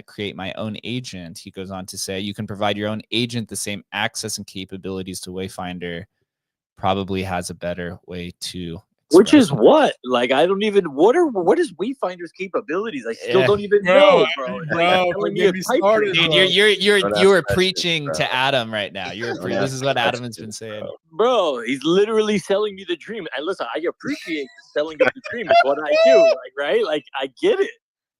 create my own agent. He goes on to say, you can provide your own agent the same access and capabilities to Wayfinder. Probably has a better way to. Which is what? Like, I don't even, what is Wayfinder's capabilities? I still don't even know, bro. You were preaching to Adam right now. This is what Adam has been saying. Bro, he's literally selling me the dream. And listen, I appreciate the selling of the dream. It's what I do, like, right? Like, I get it.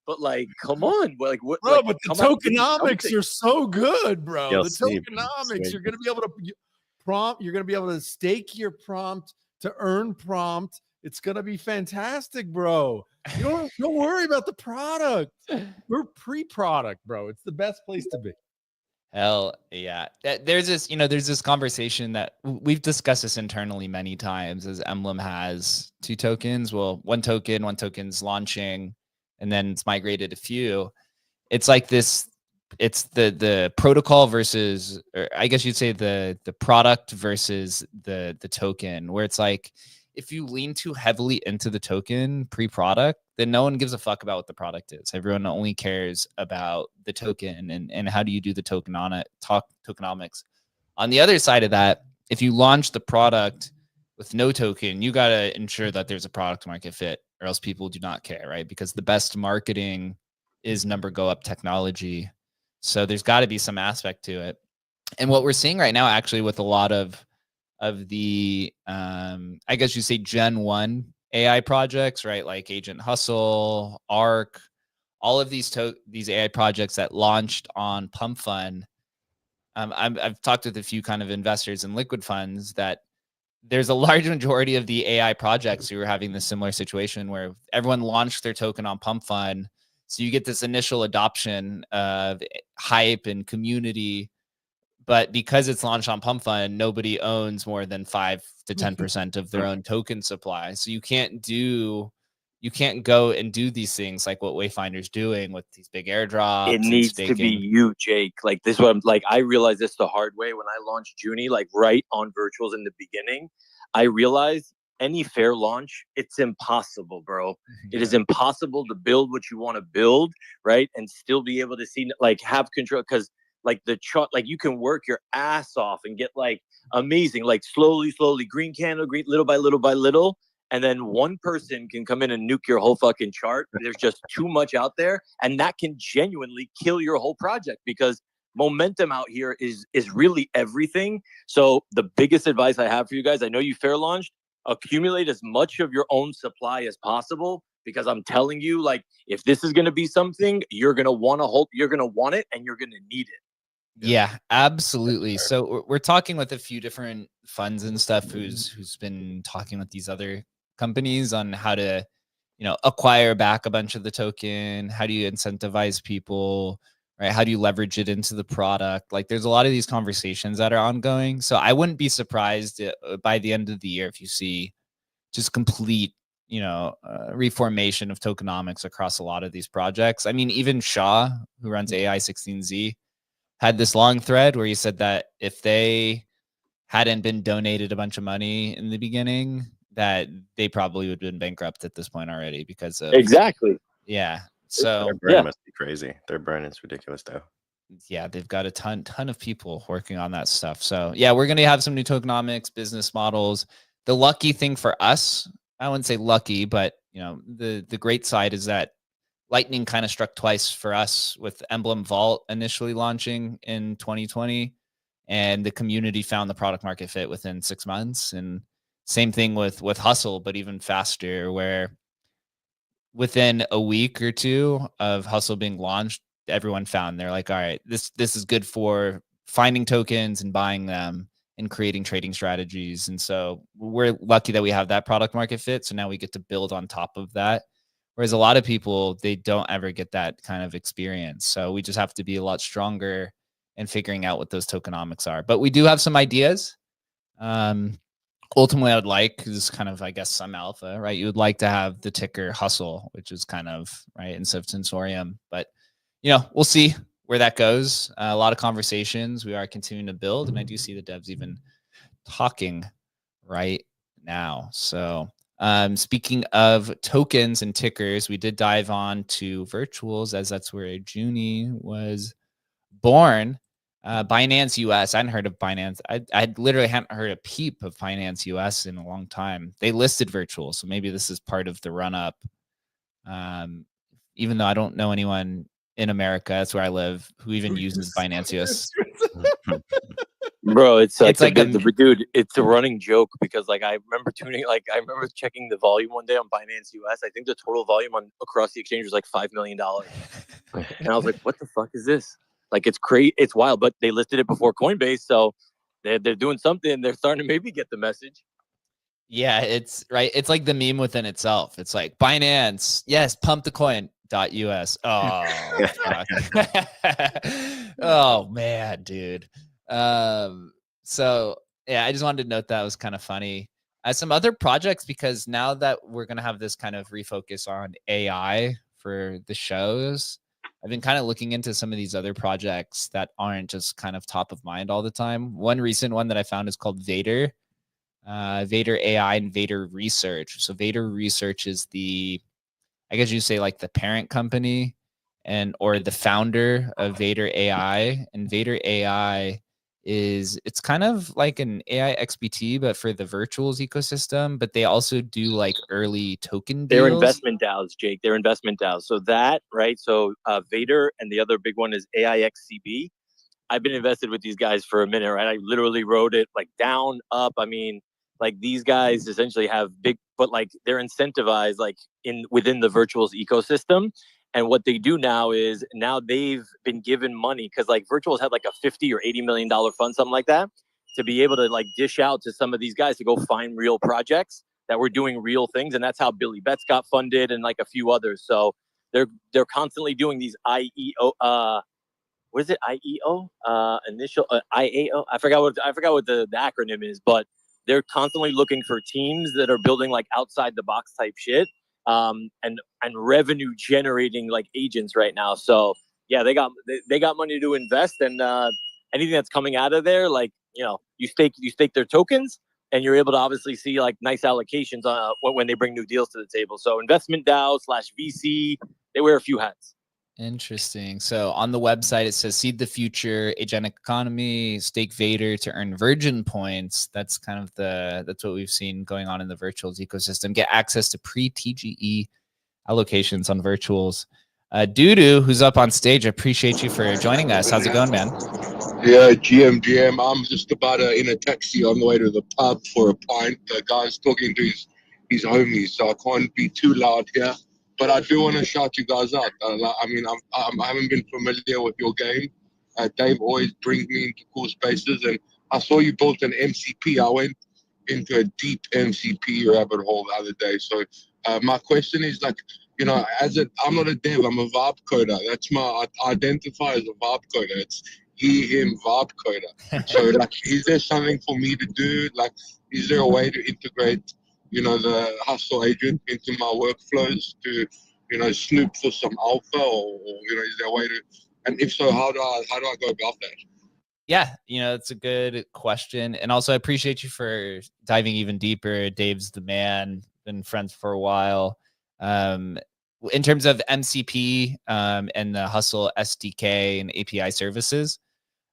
But like, come on, like what? Bro, like, but the tokenomics are so good, bro. Tokenomics, you're gonna be able to prompt. You're gonna be able to stake your prompt to earn prompt. It's gonna be fantastic, bro. Don't worry about the product. We're pre-product, bro. It's the best place to be. Hell yeah. There's this conversation that we've discussed this internally many times, as Emblem has 2 tokens. Well, one token's launching, and then it's migrated a few. It's like this. It's the protocol versus, or I guess you'd say the product versus the token, where it's like, if you lean too heavily into the token pre-product, then no one gives a fuck about what the product is. Everyone only cares about the token and how do you do the tokenomics. On the other side of that, if you launch the product with no token, you got to ensure that there's a product market fit, or else people do not care, right? Because the best marketing is number go up technology. So there's got to be some aspect to it. And what we're seeing right now, actually, with a lot of the, I guess you say Gen 1 AI projects, right? Like Agent Hustle, Arc, all of these AI projects that launched on Pump Fund. I've talked with a few kind of investors in liquid funds that there's a large majority of the AI projects who are having this similar situation where everyone launched their token on Pump Fund. So you get this initial adoption of hype and community, but because it's launched on Pump Fund, nobody owns more than 5 to 10% of their own token supply. So you can't go and do these things like what Wayfinder's doing with these big airdrops. It needs to be you, Jake. Like this is what I'm like. I realized this the hard way when I launched Junie, like right on virtuals in the beginning. I realized any fair launch, it's impossible, bro. It is impossible to build what you want to build, right? And still be able to see, like, have control. Because like the chart, like you can work your ass off and get like amazing, like slowly, green candle, green, little by little. And then one person can come in and nuke your whole fucking chart. There's just too much out there. And that can genuinely kill your whole project, because momentum out here is really everything. So the biggest advice I have for you guys, I know you fair launched, accumulate as much of your own supply as possible, because I'm telling you, like, if this is going to be something, you're going to want to you're going to want it, and you're going to need it. Yeah, absolutely. So we're talking with a few different funds and stuff who's been talking with these other companies on how to, acquire back a bunch of the token. How do you incentivize people, right? How do you leverage it into the product? Like, there's a lot of these conversations that are ongoing. So I wouldn't be surprised by the end of the year if you see just complete, reformation of tokenomics across a lot of these projects. I mean, even Shaw, who runs AI16Z, had this long thread where he said that if they hadn't been donated a bunch of money in the beginning, that they probably would have been bankrupt at this point already because of Yeah. So their burn must be crazy. Their burn is ridiculous though. Yeah, they've got a ton of people working on that stuff. So yeah, we're gonna have some new tokenomics business models. The lucky thing for us, I wouldn't say lucky, but the great side is that lightning kind of struck twice for us, with Emblem Vault initially launching in 2020, and the community found the product market fit within 6 months. And same thing with Hustle, but even faster, where within a week or two of Hustle being launched, everyone found, they're like, all right, this is good for finding tokens and buying them and creating trading strategies. And so we're lucky that we have that product market fit. So now we get to build on top of that. Whereas a lot of people, they don't ever get that kind of experience. So we just have to be a lot stronger in figuring out what those tokenomics are. But we do have some ideas. Ultimately, I would like, is kind of, I guess, some alpha, right? You would like to have the ticker Hustle, which is kind of, right, instead of Sensorium. But, we'll see where that goes. A lot of conversations. We are continuing to build. And I do see the devs even talking right now. So speaking of tokens and tickers, we did dive on to virtuals, as that's where Junie was born. Binance US. I hadn't heard of Binance. I literally hadn't heard a peep of Binance US in a long time. They listed virtual, so maybe this is part of the run up. Even though I don't know anyone in America, that's where I live, who even uses Binance US. Bro, it's like dude, it's a running joke, because like I remember checking the volume one day on Binance US. I think the total volume across the exchange was like $5 million. And I was like, what the fuck is this? Like, it's crazy, it's wild. But they listed it before Coinbase, so they're doing something. They're starting to maybe get the message. Yeah, it's right. It's like the meme within itself. It's like Binance, yes, pump the coin.us. Oh, fuck. Oh man, dude. So yeah, I just wanted to note that was kind of funny. Some other projects, because now that we're gonna have this kind of refocus on AI for the shows, I've been kind of looking into some of these other projects that aren't just kind of top of mind all the time. One recent one that I found is called Vader. Vader AI and Vader Research. So Vader Research is I guess you say like the parent company or the founder of Vader AI. And Vader AI it's kind of like an AI XBT, but for the virtuals ecosystem. But they also do like early token deals. They're investment DAOs, Jake. They're investment DAOs. So that, right? So Vader, and the other big one is AIXCB. I've been invested with these guys for a minute, right? I literally wrote it like down, up. I mean, like, these guys essentially have but like they're incentivized like within the virtuals ecosystem. And what they do now is they've been given money, because like virtuals had like a $50 or $80 million fund, something like that, to be able to like dish out to some of these guys to go find real projects that were doing real things. And that's how Billy Betts got funded, and like a few others. So they're constantly doing these IEO. What is it? IEO? Initial IAO. I forgot what the acronym is, but they're constantly looking for teams that are building like outside the box type shit, and revenue generating like agents right now. So yeah, they got money to invest, and anything that's coming out of there, like, you know, you stake their tokens, and you're able to obviously see like nice allocations when they bring new deals to the table. So investment DAO / VC, they wear a few hats. Interesting. So on the website, it says seed the future, agentic economy, stake Vader to earn Virgin points. That's kind of that's what we've seen going on in the virtuals ecosystem. Get access to pre-TGE allocations on virtuals. Dudu, who's up on stage, I appreciate you for joining us. How's it going, man? Yeah, GM. I'm just about in a taxi on the way to the pub for a pint. The guy's talking to his homies, so I can't be too loud here. But I do want to shout you guys out. I mean, I haven't been familiar with your game. Dave always brings me into cool spaces, and I saw you built an MCP. I went into a deep MCP rabbit hole the other day. So my question is, like, you know, I'm not a dev, I'm a vibe coder. That's I identify as a vibe coder. It's him vibe coder. So like, is there something for me to do? Like, is there a way to integrate, you know, the hustle agent into my workflows to, you know, snoop for some alpha, or you know, is there a way to? And if so, how do I go about that? Yeah, you know, it's a good question. And also, I appreciate you for diving even deeper. Dave's the man, been friends for a while. In terms of MCP and the Hustle SDK and API services,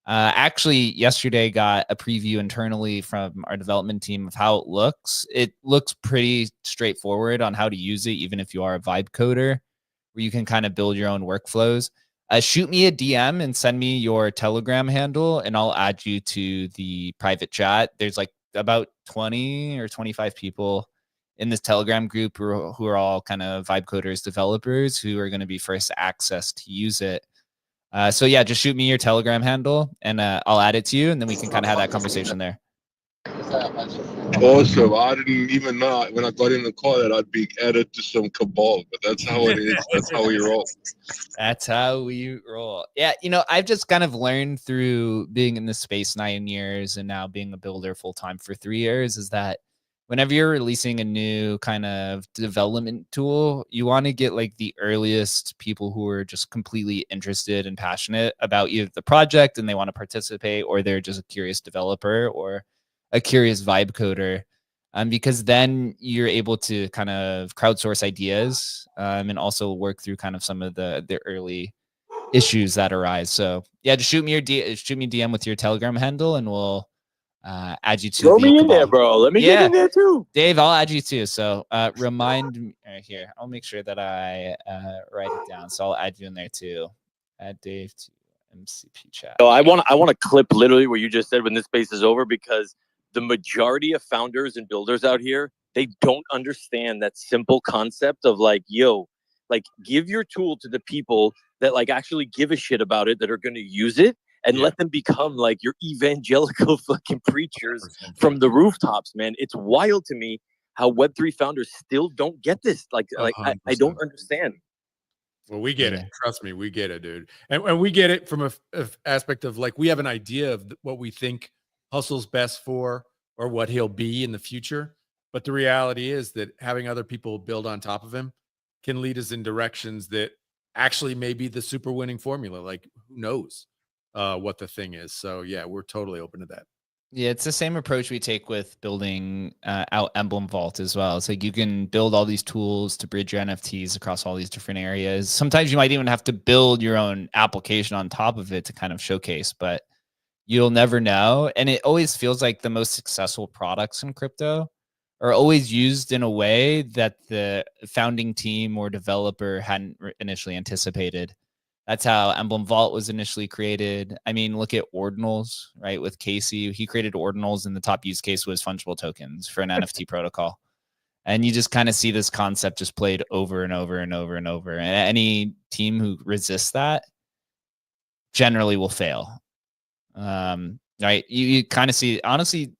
actually yesterday got a preview internally from our development team of how it looks. It looks pretty straightforward on how to use it, even if you are a vibe coder, where you can kind of build your own workflows. Shoot me a DM and send me your Telegram handle, and I'll add you to the private chat. There's like about 20 or 25 people in this Telegram group who are all kind of vibe coders, developers who are going to be first access to use it. So yeah, just shoot me your Telegram handle and I'll add it to you, and then we can kind of have that conversation there. Awesome. I didn't even know when I got in the car that I'd be added to some cabal, but that's how it is. That's how we roll. That's how we roll. Yeah, you know, I've just kind of learned through being in this space 9 years and now being a builder full time for 3 years is that whenever you're releasing a new kind of development tool, you want to get like the earliest people who are just completely interested and passionate about either the project and they want to participate, or they're just a curious developer or a curious vibe coder, because then you're able to kind of crowdsource ideas and also work through kind of some of the early issues that arise. So yeah, just shoot me DM with your Telegram handle, and we'll add you to Throw the me in cabal. there, bro. Let me get in there too. Dave, I'll add you too. So remind me here. I'll make sure that I write it down. So I'll add you in there too. Add Dave to MCP chat. So I want to clip literally what you just said when this space is over, because the majority of founders and builders out here, they don't understand that simple concept of like, yo, like give your tool to the people that like actually give a shit about it, that are going to use it, and let them become like your evangelical fucking preachers from the rooftops, man. It's wild to me how Web3 founders still don't get this. Like I don't understand. Well, we get it. Trust me, we get it, dude. And we get it from a aspect of like, we have an idea of what we think Hustle's best for, or what he'll be in the future. But the reality is that having other people build on top of him can lead us in directions that actually may be the super winning formula. Like, who knows what the thing is. So yeah, we're totally open to that. Yeah, it's the same approach we take with building out Emblem Vault as well. It's like you can build all these tools to bridge your NFTs across all these different areas. Sometimes you might even have to build your own application on top of it to kind of showcase, but you'll never know. And it always feels like the most successful products in crypto are always used in a way that the founding team or developer hadn't initially anticipated. That's how Emblem Vault was initially created. I mean, look at ordinals, right? With Casey, he created ordinals, and the top use case was fungible tokens for an NFT protocol. And you just kind of see this concept just played over and over and over and over. And any team who resists that generally will fail. Right? You kind of see, honestly,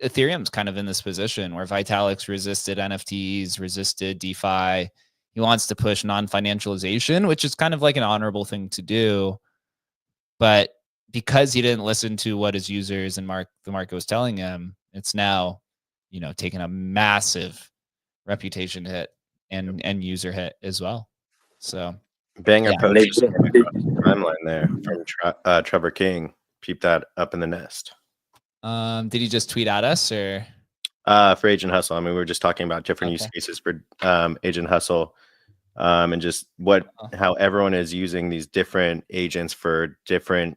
Ethereum's kind of in this position where Vitalik's resisted NFTs, resisted DeFi. He wants to push non-financialization, which is kind of like an honorable thing to do. But because he didn't listen to what his users and the market was telling him, it's now, taking a massive reputation hit and user hit as well. So Banger yeah. post just came across the timeline there from Trevor King. Peep that up in the nest. Did he just tweet at us or? For Agent Hustle. I mean, we were just talking about different use cases for Agent Hustle, and just how everyone is using these different agents for different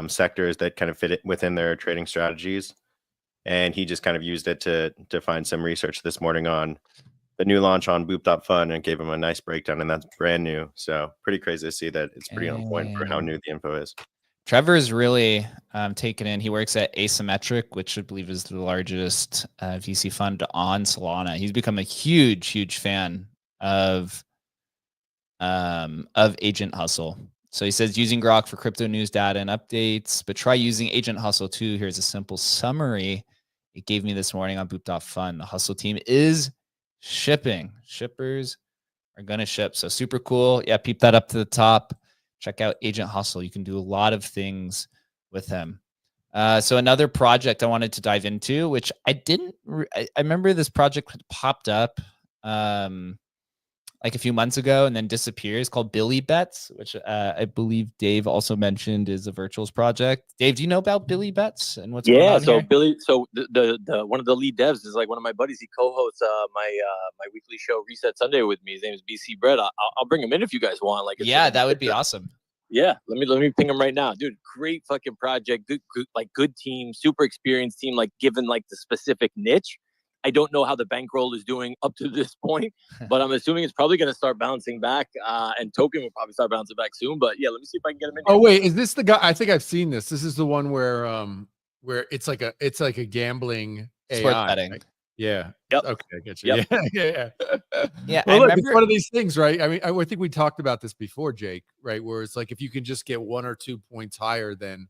sectors that kind of fit it within their trading strategies. And he just kind of used it to find some research this morning on the new launch on Boop.fun and gave him a nice breakdown, and that's brand new. So pretty crazy to see that it's pretty on point for how new the info is. Trevor is really taken in. He works at Asymmetric, which I believe is the largest VC fund on Solana. He's become a huge fan of Agent Hustle. So he says using Grok for crypto news data and updates, but try using Agent Hustle too. Here's a simple summary it gave me this morning on Boop.fun. The Hustle team is shipping. Shippers are going to ship. So super cool. Yeah, peep that up to the top. Check out Agent Hustle. You can do a lot of things with him. So another project I wanted to dive into, which I remember this project had popped up like a few months ago and then disappears, called Billy Bets, which I believe Dave also mentioned is a virtuals project. Dave, do you know about Billy Bets and what's going on so here? Billy, so the one of the lead devs is like one of my buddies. He co-hosts my weekly show Reset Sunday with me. His name is BC Brett. I'll bring him in if you guys want. Like, yeah, that would be awesome. Yeah, let me ping him right now, dude. Great fucking project. Good team, super experienced team. Like, given like the specific niche. I don't know how the bankroll is doing up to this point, but I'm assuming it's probably going to start bouncing back. And Token will probably start bouncing back soon. But yeah, let me see if I can get him in. Oh wait, is this the guy? I think I've seen this. This is the one where it's like a gambling Sports AI. betting. Right? Yeah. Yep. Okay, I get you. Yep. Yeah. Yeah. Well, look, it's one of these things, right? I mean, I think we talked about this before, Jake, right? Where it's like if you can just get 1 or 2 points higher than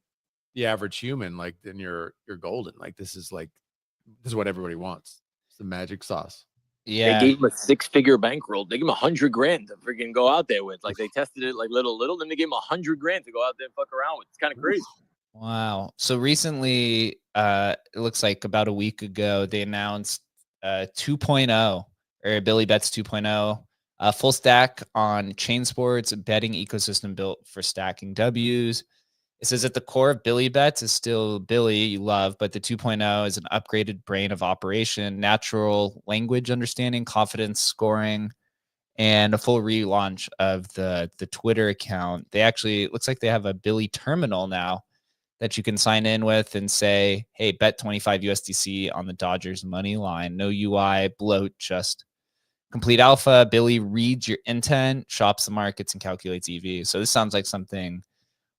the average human, like then you're golden. Like this is what everybody wants. It's the magic sauce. Yeah. They gave him a 6-figure bankroll. They gave him $100,000 to freaking go out there with. Like they tested it like little, then they gave him $100,000 to go out there and fuck around with. It's kind of crazy. Wow. So recently, it looks like about a week ago, they announced 2.0 or Billy Bets 2.0, full stack on chain sports, betting ecosystem built for stacking W's. It says at the core of Billy Bets is still Billy you love, but the 2.0 is an upgraded brain of operation, natural language understanding, confidence scoring, and a full relaunch of the Twitter account. They actually, it looks like they have a Billy terminal now that you can sign in with and say, hey, bet 25 USDC on the Dodgers money line. No UI, bloat, just complete alpha. Billy reads your intent, shops the markets, and calculates EV. So this sounds like something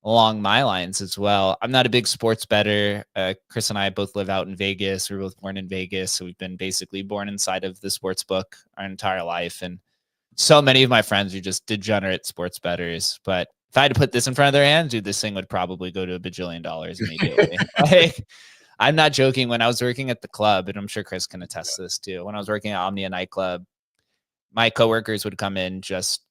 along my lines as well. I'm not a big sports bettor. Chris and I both live out in Vegas. We were both born in Vegas. So we've been basically born inside of the sports book our entire life. And so many of my friends are just degenerate sports bettors. But if I had to put this in front of their hands, dude, this thing would probably go to $1 bajillion immediately. Like, I'm not joking. When I was working at the club, and I'm sure Chris can attest to this too. When I was working at Omnia nightclub, my coworkers would come in just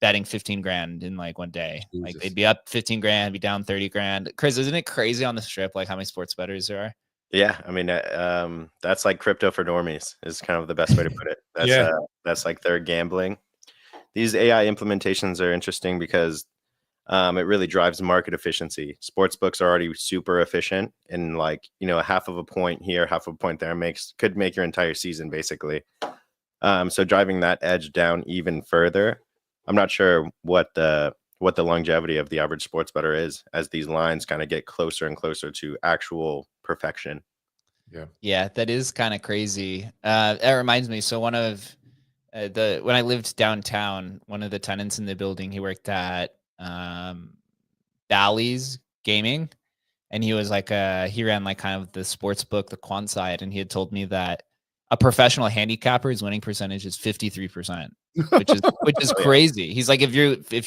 betting 15 grand in like one day. Jesus. Like they'd be up 15 grand, be down 30 grand. Chris, isn't it crazy on the strip, like how many sports bettors there are? Yeah. I mean, that's like crypto for normies is kind of the best way to put it. That's like their gambling. These AI implementations are interesting because it really drives market efficiency. Sports books are already super efficient, and like, a half of a point here, half of a point there could make your entire season basically. So driving that edge down even further, I'm not sure what the longevity of the average sports bettor is as these lines kind of get closer and closer to actual perfection. Yeah, that is kind of crazy. That reminds me. So one of when I lived downtown, one of the tenants in the building, he worked at Bally's Gaming, and he was like he ran like kind of the sports book, the quant side, and he had told me that a professional handicapper's winning percentage is 53%, which is crazy. He's like, if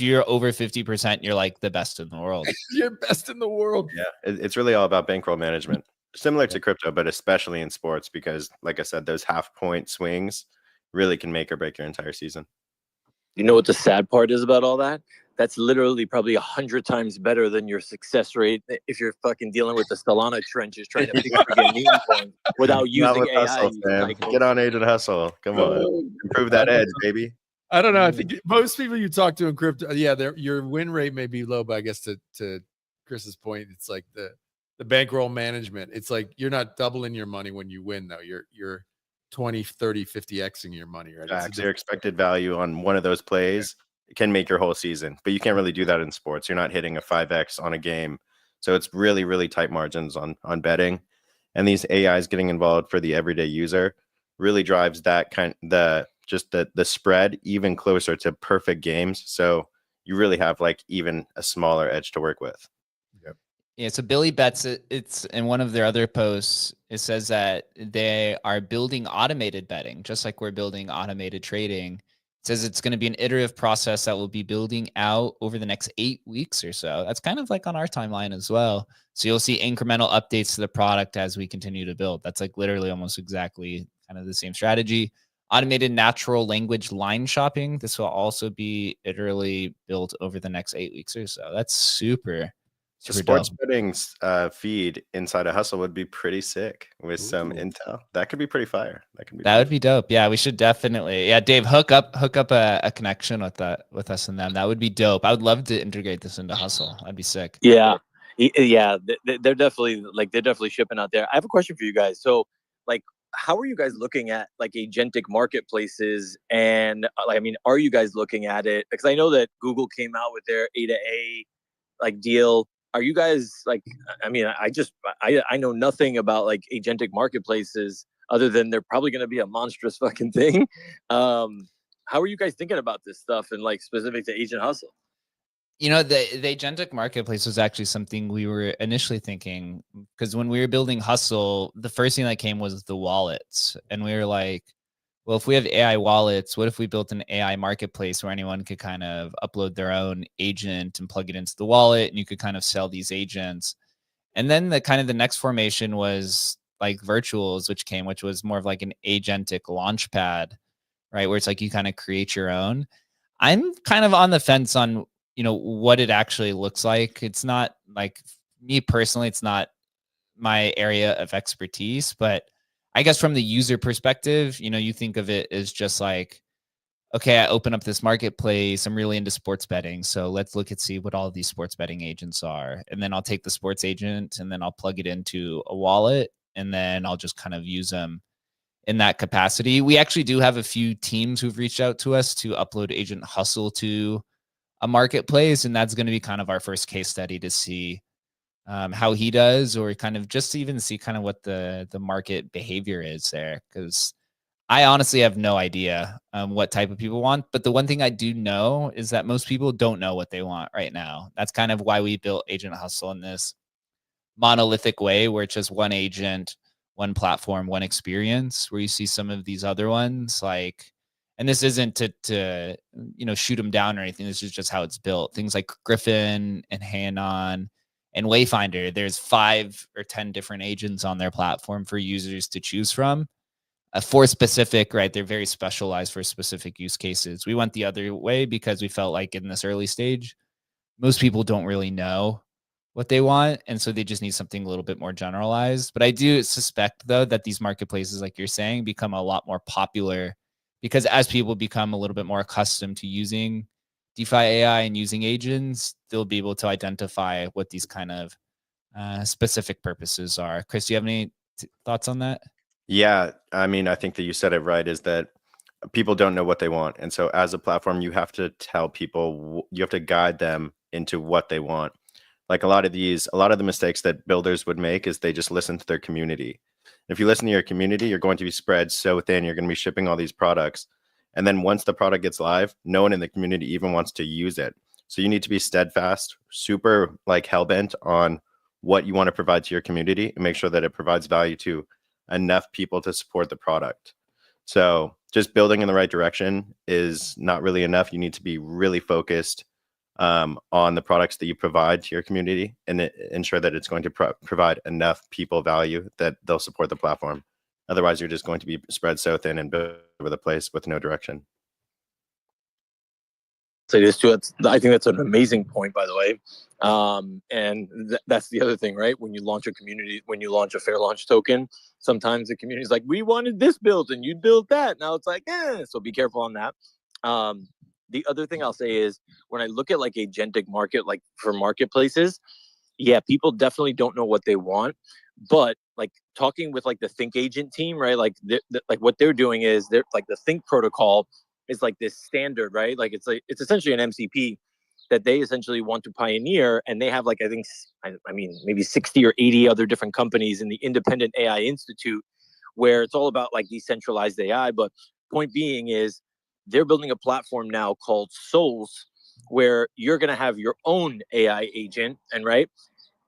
you're over 50%, you're like the best in the world. You're best in the world. Yeah, it's really all about bankroll management, similar to crypto, but especially in sports, because like I said, those half point swings really can make or break your entire season. You know what the sad part is about all that? That's literally probably 100 times better than your success rate if you're fucking dealing with the Solana trenches trying to pick freaking meme coins without Not using with AI hustle, fam. cycles. Get on Agent Hustle. Come on. Improve that edge, baby. I don't know. I think most people you talk to in crypto, your win rate may be low, but I guess to Chris's point, it's like the bankroll management. It's like you're not doubling your money when you win, though. You're 20, 30, 50xing your money, right? Your expected value on one of those plays can make your whole season, but you can't really do that in sports. You're not hitting a 5x on a game. So it's really, really tight margins on betting. And these AIs getting involved for the everyday user really drives that the spread even closer to perfect games. So you really have like even a smaller edge to work with. Yeah, so Billy bets it's in one of their other posts. It says that they are building automated betting, just like we're building automated trading. It says it's going to be an iterative process that will be building out over the next 8 weeks or so. That's kind of like on our timeline as well. So you'll see incremental updates to the product as we continue to build. That's like literally almost exactly kind of the same strategy. Automated natural language line shopping. This will also be iteratively built over the next 8 weeks or so. That's super. The sports betting feed inside a hustle would be pretty sick with some intel. That could be pretty fire. That would be dope. Yeah, we should definitely. Yeah, Dave, hook up a connection with us and them. That would be dope. I would love to integrate this into hustle. That'd be sick. Yeah, they're definitely shipping out there. I have a question for you guys. So, like, how are you guys looking at like agentic marketplaces? And are you guys looking at it? Because I know that Google came out with their A to A like deal. Are you guys like, I know nothing about like agentic marketplaces other than they're probably going to be a monstrous fucking thing. How are you guys thinking about this stuff and like specific to Agent Hustle? You know, the agentic marketplace was actually something we were initially thinking, because when we were building Hustle, the first thing that came was the wallets. And we were like, well, if we have AI wallets, what if we built an AI marketplace where anyone could kind of upload their own agent and plug it into the wallet, and you could kind of sell these agents? And then the next formation was like Virtuals, which was more of like an agentic launch pad, right? Where it's like you kind of create your own. I'm kind of on the fence on, what it actually looks like. It's not like me personally, it's not my area of expertise, but I guess from the user perspective, you think of it as just like, okay, I open up this marketplace. I'm really into sports betting. So let's look and see what all of these sports betting agents are. And then I'll take the sports agent and then I'll plug it into a wallet. And then I'll just kind of use them in that capacity. We actually do have a few teams who've reached out to us to upload Agent Hustle to a marketplace. And that's going to be kind of our first case study to see how he does, or kind of just to even see kind of what the market behavior is there. Because I honestly have no idea what type of people want. But the one thing I do know is that most people don't know what they want right now. That's kind of why we built Agent Hustle in this monolithic way, where it's just one agent, one platform, one experience, where you see some of these other ones like, and this isn't to shoot them down or anything. This is just how it's built. Things like Griffin and Hanon and Wayfinder, there's 5 or 10 different agents on their platform for users to choose from. For specific, right? They're very specialized for specific use cases. We went the other way because we felt like in this early stage, most people don't really know what they want. And so they just need something a little bit more generalized. But I do suspect, though, that these marketplaces, like you're saying, become a lot more popular because as people become a little bit more accustomed to using DeFi AI and using agents, they'll be able to identify what these kind of specific purposes are. Chris, do you have any thoughts on that? Yeah, I think that you said it right, is that people don't know what they want. And so as a platform, you have to tell people, you have to guide them into what they want. Like a lot of the mistakes that builders would make is they just listen to their community. If you listen to your community, you're going to be spread so thin, you're going to be shipping all these products. And then once the product gets live, no one in the community even wants to use it. So you need to be steadfast, super like hellbent on what you want to provide to your community and make sure that it provides value to enough people to support the product. So just building in the right direction is not really enough. You need to be really focused on the products that you provide to your community and ensure that it's going to provide enough people value that they'll support the platform. Otherwise, you're just going to be spread so thin and over the place with no direction. say this too. I think that's an amazing point, by the way. That's the other thing, right? When you launch a fair launch token, sometimes the community is like, we wanted this built and you built that. Now it's like, so be careful on that. The other thing I'll say is when I look at like agentic market, like for marketplaces, yeah, people definitely don't know what they want, but like talking with like the Think Agent team, right? Like like what they're doing is they're like the Think protocol is like this standard, right? Like it's essentially an MCP that they essentially want to pioneer, and they have like I mean maybe 60 or 80 other different companies in the Independent AI Institute, where it's all about like decentralized AI. But point being is they're building a platform now called Souls, where you're gonna have your own AI agent, and right,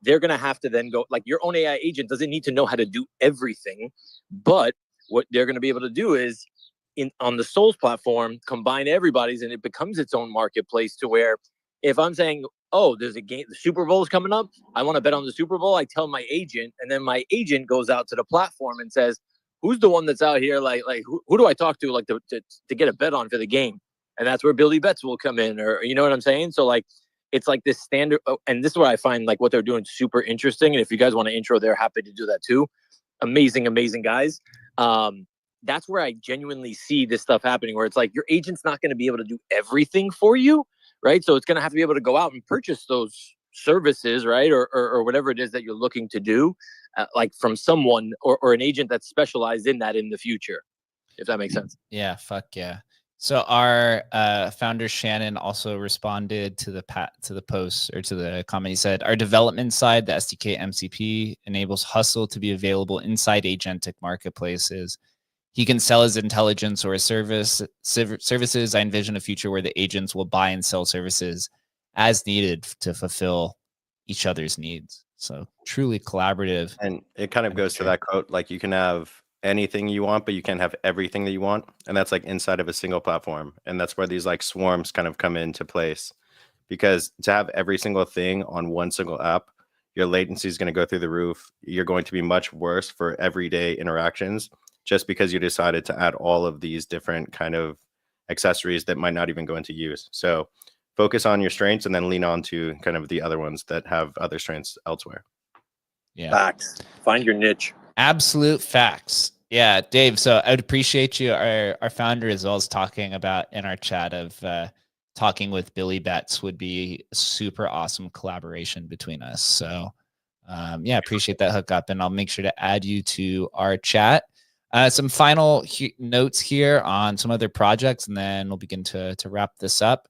they're gonna have to then go like your own AI agent doesn't need to know how to do everything, but what they're gonna be able to do is on the Souls platform, combine everybody's, and it becomes its own marketplace to where if I'm saying, oh, there's a game, the Super Bowl is coming up, I want to bet on the Super Bowl, I tell my agent, and then my agent goes out to the platform and says, who's the one that's out here? Like who do I talk to like to get a bet on for the game? And that's where Billy Bets will come in, or you know what I'm saying? So like, it's like this standard, and this is where I find like what they're doing super interesting. And if you guys want to intro, they're happy to do that too. Amazing guys. That's where I genuinely see this stuff happening, where it's like your agent's not going to be able to do everything for you, right? So it's going to have to be able to go out and purchase those services, right? Or whatever it is that you're looking to do, like from someone or an agent that's specialized in that in the future, if that makes sense. Yeah, fuck yeah. So our founder Shannon also responded to the post or to the comment. He said, our development side, the SDK MCP, enables Hustle to be available inside agentic marketplaces. He can sell his intelligence or his services. I envision a future where the agents will buy and sell services as needed to fulfill each other's needs. So truly collaborative. And it kind of goes to that quote, like you can have anything you want, but you can't have everything that you want. And that's like inside of a single platform. And that's where these like swarms kind of come into place, because to have every single thing on one single app, your latency is going to go through the roof. You're going to be much worse for everyday interactions, just because you decided to add all of these different kind of accessories that might not even go into use. So focus on your strengths and then lean on to kind of the other ones that have other strengths elsewhere. Yeah. Facts. Find your niche. Absolute facts. Yeah, Dave. So I would appreciate you, our founder, as well as talking about in our chat of talking with Billy Betts would be a super awesome collaboration between us. So yeah, appreciate that hookup, and I'll make sure to add you to our chat. Some final notes here on some other projects, and then we'll begin to wrap this up.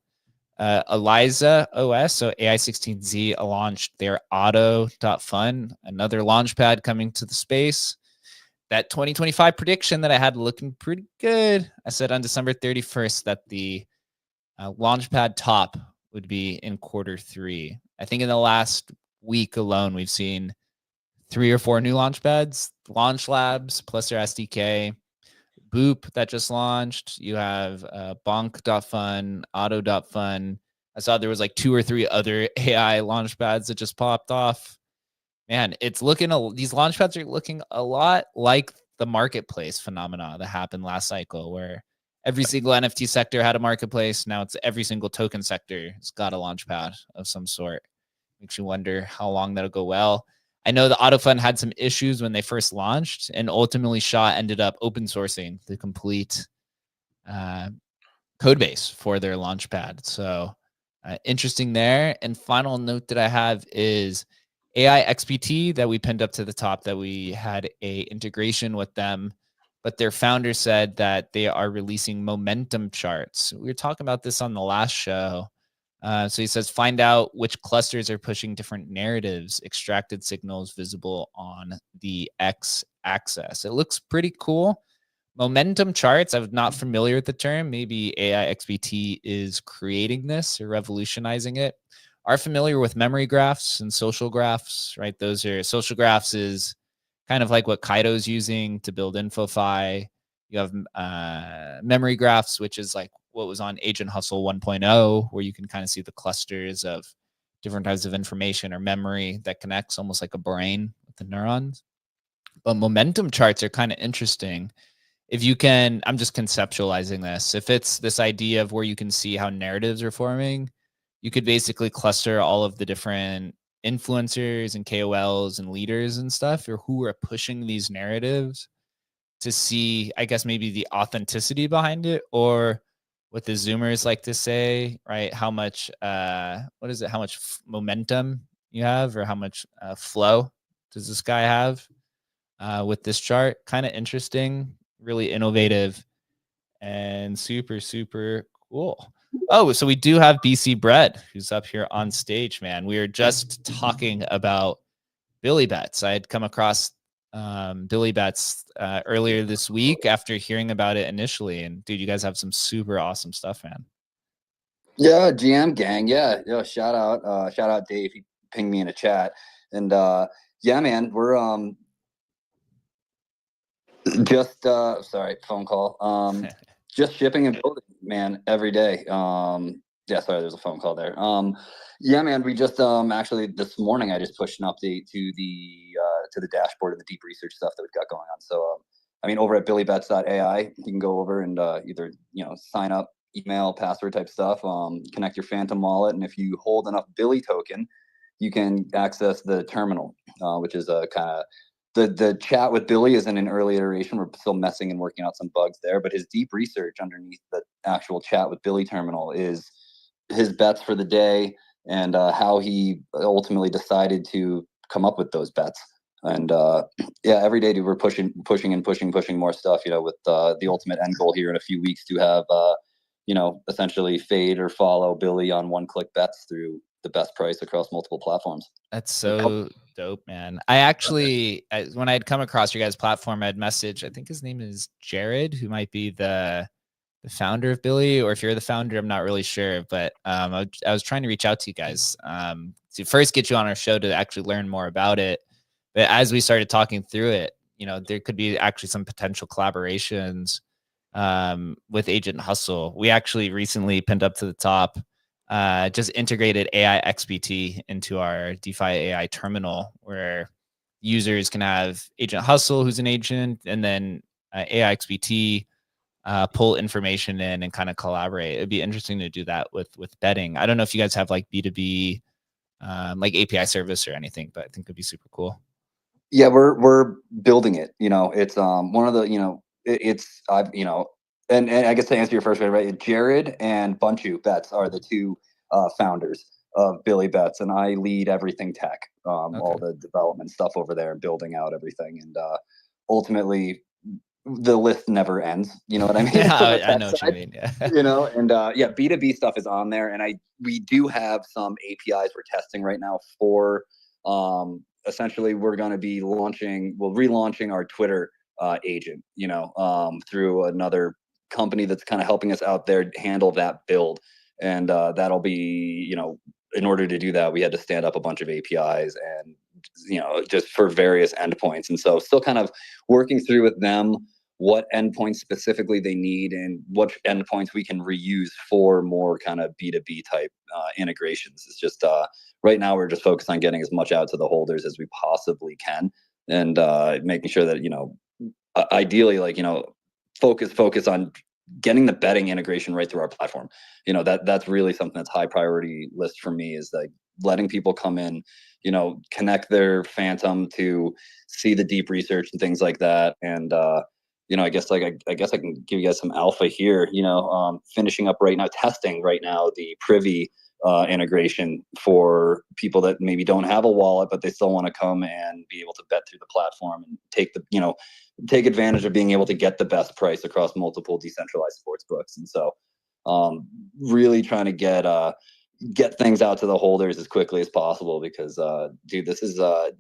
Eliza OS, so AI16Z launched their auto.fun, another launchpad coming to the space. That 2025 prediction that I had looking pretty good. I said on December 31st that the launchpad top would be in Q3. I think in the last week alone, we've seen 3 or 4 new launchpads, Launch Labs plus their SDK, Boop that just launched. You have Bonk.fun, Auto.fun. I saw there was like 2 or 3 other AI launchpads that just popped off. Man, it's looking, these launchpads are looking a lot like the marketplace phenomena that happened last cycle, where every single NFT sector had a marketplace. Now it's every single token sector has got a launchpad of some sort. Makes you wonder how long that'll go well. I know the AutoFund had some issues when they first launched, and ultimately Shaw ended up open sourcing the complete code base for their launchpad. So interesting there. And final note that I have is AI XPT that we pinned up to the top, that we had a integration with them, but their founder said that they are releasing momentum charts. We were talking about this on the last show. So he says, find out which clusters are pushing different narratives, extracted signals visible on the x-axis. It looks pretty cool. Momentum charts, I'm not familiar with the term. Maybe AI XPT is creating this or revolutionizing it. Are familiar with memory graphs and social graphs, right? Those are, social graphs is kind of like what Kaido's using to build NFTFi. You have memory graphs, which is like what was on Agent Hustle 1.0, where you can kind of see the clusters of different types of information or memory that connects almost like a brain with the neurons. But momentum charts are kind of interesting. if you can, I'm just conceptualizing this. If it's this idea of where you can see how narratives are forming, you could basically cluster all of the different influencers and KOLs and leaders and stuff, or who are pushing these narratives, to see, I guess, maybe the authenticity behind it, or what the Zoomers like to say, right? How much, what is it? How much momentum you have, or how much flow does this guy have with this chart? Kind of interesting, really innovative, and super, super cool. Oh, so we do have BC Bread, who's up here on stage, man. We were just talking about Billy Bets. I had come across Billy Bets earlier this week after hearing about it initially. And dude, you guys have some super awesome stuff, man. Yeah, GM gang. Yeah. Shout out Dave. He pinged me in a chat. And yeah, man, we're just sorry, phone call. Just shipping and building, man, every day. Yeah, sorry, there's a phone call there. Yeah, man, we just actually this morning I just pushed an update to the dashboard and the deep research stuff that we've got going on. So I mean, over at billybets.ai, you can go over and either sign up, email, password type stuff, connect your Phantom wallet, and if you hold enough Billy token, you can access the terminal, which is a kind of the chat with Billy is in an early iteration. We're still messing and working out some bugs there, but his deep research underneath the actual chat with Billy terminal is his bets for the day and how he ultimately decided to come up with those bets. And yeah, every day we're pushing more stuff, with the ultimate end goal here in a few weeks to have, essentially fade or follow Billy on one-click bets through the best price across multiple platforms. That's so dope, man. I actually, when I had come across your guys' platform, I had messaged, I think his name is Jared, who might be the founder of Billy, or if you're the founder, I'm not really sure, but I was trying to reach out to you guys to first get you on our show to actually learn more about it. But as we started talking through it, there could be actually some potential collaborations with Agent Hustle. We actually recently pinned up to the top, just integrated AI XBT into our DeFi AI terminal, where users can have Agent Hustle, who's an agent, and then AI XBT pull information in and kind of collaborate. It'd be interesting to do that with betting. I don't know if you guys have like B2B, like API service or anything, but I think it'd be super cool. Yeah, we're building it. It's one of the and I guess to answer your first question, right? Jared and Bunchu Bets are the two founders of Billy Bets, and I lead everything tech, all the development stuff over there, building out everything, and ultimately the list never ends. You know what I mean? Yeah, I know what you mean. Yeah. And yeah, B2B stuff is on there, and we do have some APIs we're testing right now for. Essentially, we're going to be relaunching our Twitter agent, through another company that's kind of helping us out there handle that build. And that'll be, in order to do that, we had to stand up a bunch of APIs and, just for various endpoints. And so still kind of working through with them what endpoints specifically they need and what endpoints we can reuse for more kind of B2B type integrations. It's just right now we're just focused on getting as much out to the holders as we possibly can, and making sure that ideally focus on getting the betting integration right through our platform. That's really something that's high priority list for me, is like letting people come in, connect their Phantom to see the deep research and things like that. And I guess I can give you guys some alpha here. Finishing up right now, testing right now the Privy integration for people that maybe don't have a wallet, but they still want to come and be able to bet through the platform and take advantage of being able to get the best price across multiple decentralized sports books. And so really trying to get things out to the holders as quickly as possible, because dude, this is I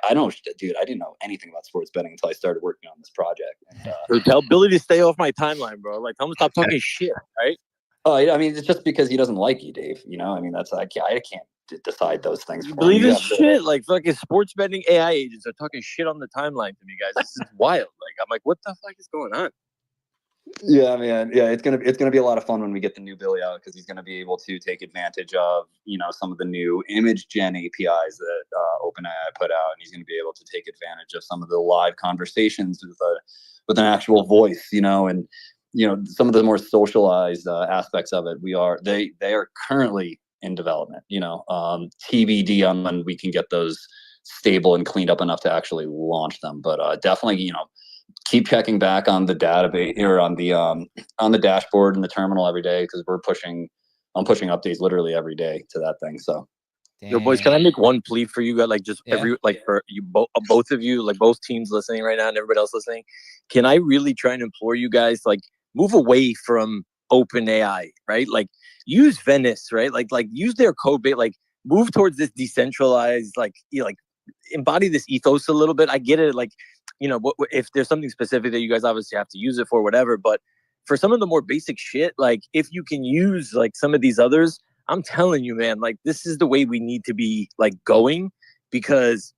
didn't know anything about sports betting until I started working on this project. And, so tell Billy to stay off my timeline, bro. Like, tell him to stop talking shit, right? I mean, it's just because he doesn't like you, Dave. I mean, that's like, I can't decide those things. You believe this shit? Like, fucking sports betting AI agents are talking shit on the timeline to me, guys. This is wild. Like, I'm like, what the fuck is going on? Yeah, man. Yeah, it's gonna be a lot of fun when we get the new Billy out, because he's gonna be able to take advantage of some of the new image gen APIs that OpenAI put out, and he's gonna be able to take advantage of some of the live conversations with with an actual voice, you know, and some of the more socialized aspects of it. They are currently in development, TBD on when we can get those stable and cleaned up enough to actually launch them. But definitely, keep checking back on the database or on the dashboard and the terminal every day, because I'm pushing updates literally every day to that thing. So Yo, boys, can I make one plea for you guys? Like, just for you both of you, like both teams listening right now and everybody else listening, can I really try and implore you guys, like, move away from OpenAI, right? Like, use Venice, right? Like use their code base, like move towards this decentralized, like embody this ethos a little bit. I get it, like, if there's something specific that you guys obviously have to use it for, whatever. But for some of the more basic shit, like if you can use like some of these others, I'm telling you, man, like this is the way we need to be like going, because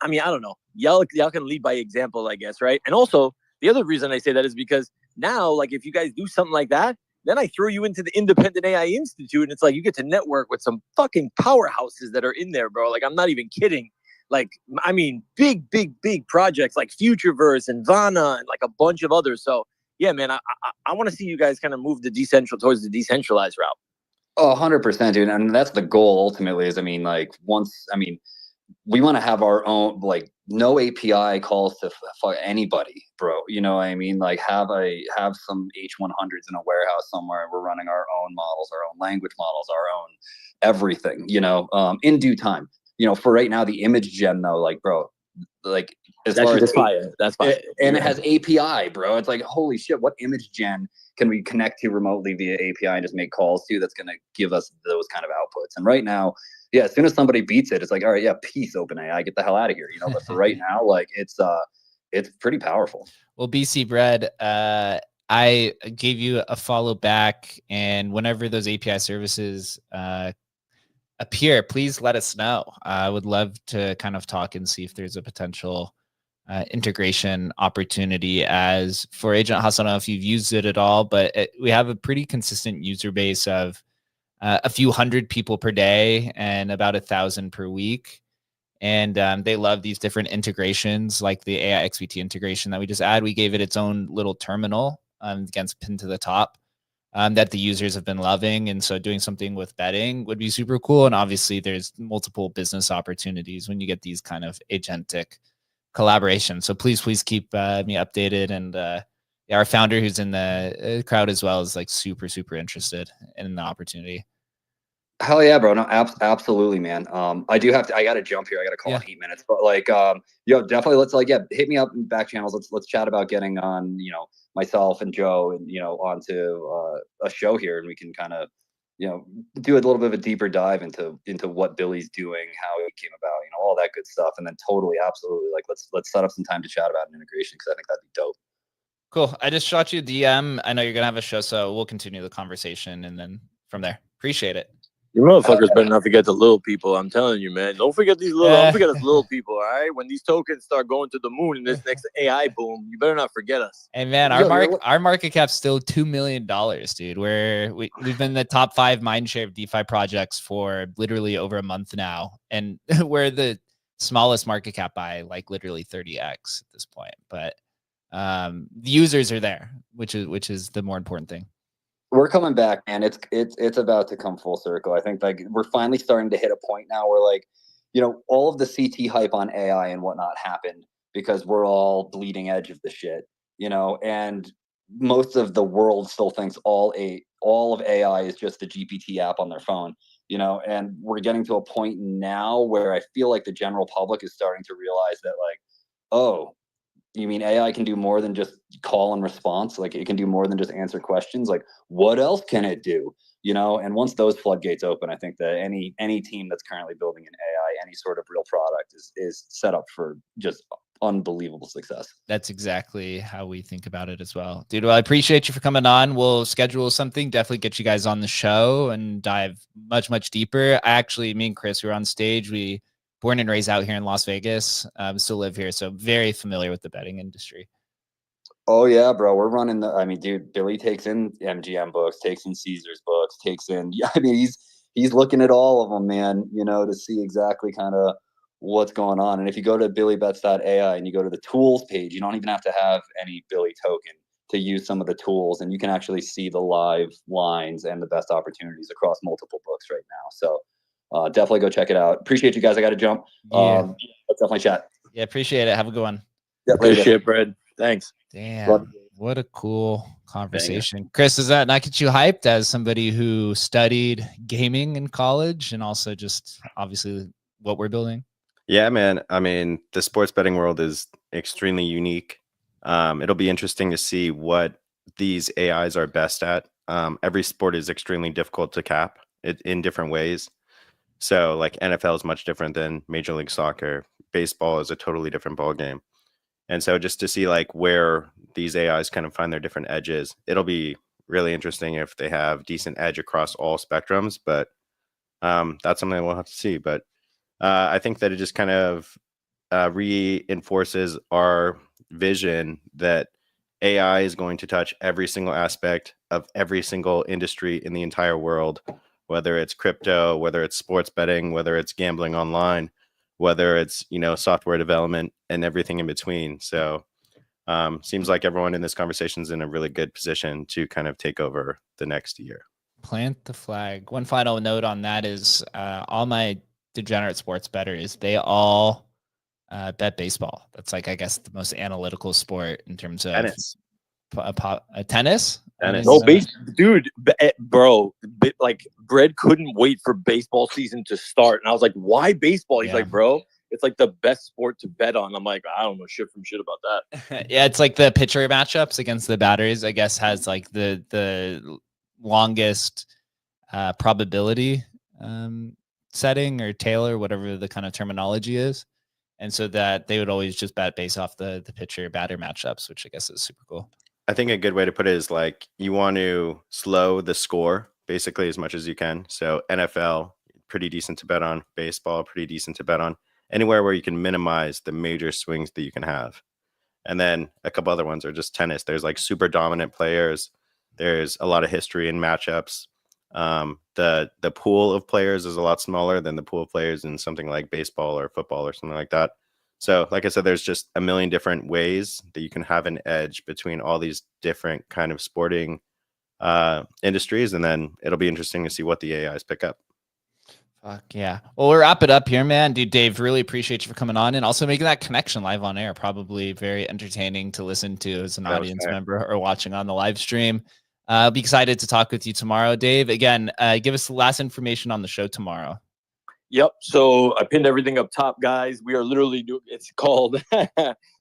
I mean, I don't know, y'all can lead by example, I guess, right? And also the other reason I say that is because now, like, if you guys do something like that, then I throw you into the Independent AI Institute, and it's like you get to network with some fucking powerhouses that are in there, bro. Like, I'm not even kidding. Like, I mean, big projects like Futureverse and Vana and like a bunch of others. So yeah, man, I want to see you guys kind of move towards the decentralized route. Oh, 100%, dude. And that's the goal ultimately is, we want to have our own, like, no API calls to anybody, bro. You know what I mean? Like, have some H100s in a warehouse somewhere. We're running our own models, our own language models, our own everything, in due time. For right now, the image gen though, like, bro, like, as far as that's fire. And it has API, bro. It's like, holy shit, what image gen can we connect to remotely via API and just make calls to that's going to give us those kind of outputs? And right now, yeah, as soon as somebody beats it, it's like, all right, yeah, peace, OpenAI, get the hell out of here, But for right now, like, it's pretty powerful. Well, BC Bread, I gave you a follow back, and whenever those API services appear, please let us know. I would love to kind of talk and see if there's a potential integration opportunity. As for Agent Hustle, I don't know if you've used it at all, but we have a pretty consistent user base of a few hundred people per day and about 1,000 per week. And they love these different integrations, like the AI XVT integration that we just add. We gave it its own little terminal against pinned to the top that the users have been loving. And so doing something with betting would be super cool. And obviously there's multiple business opportunities when you get these kind of agentic collaborations. So please keep me updated. And our founder, who's in the crowd as well, is like super interested in the opportunity. Hell yeah, bro. No, absolutely, man. I gotta jump here. I gotta call in 8 minutes, but like, definitely let's hit me up in back channels. Let's chat about getting on, myself and Joe and, onto a show here, and we can kind of, do a little bit of a deeper dive into what Billy's doing, how it came about, all that good stuff. And then totally, absolutely, like, let's set up some time to chat about an integration, because I think that'd be dope. Cool. I just shot you a DM. I know you're gonna have a show, so we'll continue the conversation, and then from there. Appreciate it. You motherfuckers better not forget the little people. I'm telling you, man. Don't forget these little. Don't forget us little people. All right. When these tokens start going to the moon in this next AI boom, you better not forget us. And man, our market cap's still $2 million, dude. We've been the top 5 mindshare of DeFi projects for literally over a month now, and we're the smallest market cap by like literally 30x at this point. But the users are there, which is the more important thing. We're coming back, man. It's about to come full circle. I think like we're finally starting to hit a point now where, like, all of the CT hype on AI and whatnot happened because we're all bleeding edge of the shit, and most of the world still thinks all of AI is just the GPT app on their phone, and we're getting to a point now where I feel like the general public is starting to realize that, like, oh, you mean AI can do more than just call and response? Like, it can do more than just answer questions. Like, what else can it do? And once those floodgates open, I think that any team that's currently building an AI, any sort of real product is set up for just unbelievable success. That's exactly how we think about it as well. Dude, well, I appreciate you for coming on. We'll schedule something, definitely get you guys on the show and dive much deeper. Me and Chris were on stage. We born and raised out here in Las Vegas, still live here, so very familiar with the betting industry. Oh yeah, bro. We're running dude, Billy takes in MGM books, takes in Caesar's books, he's looking at all of them, man, to see exactly kind of what's going on. And if you go to billybets.ai and you go to the tools page, you don't even have to have any Billy token to use some of the tools, and you can actually see the live lines and the best opportunities across multiple books right now. So definitely go check it out. Appreciate you guys. I got to jump. Yeah. Let's definitely chat. Yeah, appreciate it. Have a good one. Yeah, Good shit, Brad. Thanks. Damn, what a cool conversation. Chris, does that not get you hyped as somebody who studied gaming in college and also just obviously what we're building? Yeah, man. I mean, the sports betting world is extremely unique. It'll be interesting to see what these AIs are best at. Every sport is extremely difficult to cap it in different ways. So like NFL is much different than Major League Soccer. Baseball is a totally different ball game. And so just to see like where these AIs kind of find their different edges, it'll be really interesting if they have decent edge across all spectrums. But that's something we'll have to see. But I think that it just kind of reinforces our vision that AI is going to touch every single aspect of every single industry in the entire world, whether it's crypto, whether it's sports betting, whether it's gambling online, whether it's, you know, software development and everything in between. So seems like everyone in this conversation is in a really good position to kind of take over the next year. Plant the flag. One final note on that is all my degenerate sports bettors, they all bet baseball. That's like, I guess, the most analytical sport in terms of Tennis. Tennis. No, dude, bro, like Brad couldn't wait for baseball season to start, and I was like, "Why baseball?" He's like, "Bro, it's like the best sport to bet on." I'm like, "I don't know shit about that." Yeah, it's like the pitcher matchups against the batters, I guess, has like the longest probability setting or tailor, whatever the kind of terminology is. And so that they would always just bet based off the pitcher batter matchups, which I guess is super cool. I think a good way to put it is like you want to slow the score basically as much as you can. So NFL, pretty decent to bet on. Baseball, pretty decent to bet on. Anywhere where you can minimize the major swings that you can have. And then a couple other ones are just tennis. There's like super dominant players. There's a lot of history in matchups. The pool of players is a lot smaller than the pool of players in something like baseball or football or something like that. So like I said, there's just a million different ways that you can have an edge between all these different kind of sporting industries. And then it'll be interesting to see what the AIs pick up. Fuck yeah. Well, we'll wrap it up here, man. Dude, Dave, really appreciate you for coming on and also making that connection live on air. Probably very entertaining to listen to as an audience member or watching on the live stream. I'll be excited to talk with you tomorrow, Dave. Again, give us the last information on the show tomorrow. Yep. So I pinned everything up top, guys. We are literally doing, it's called,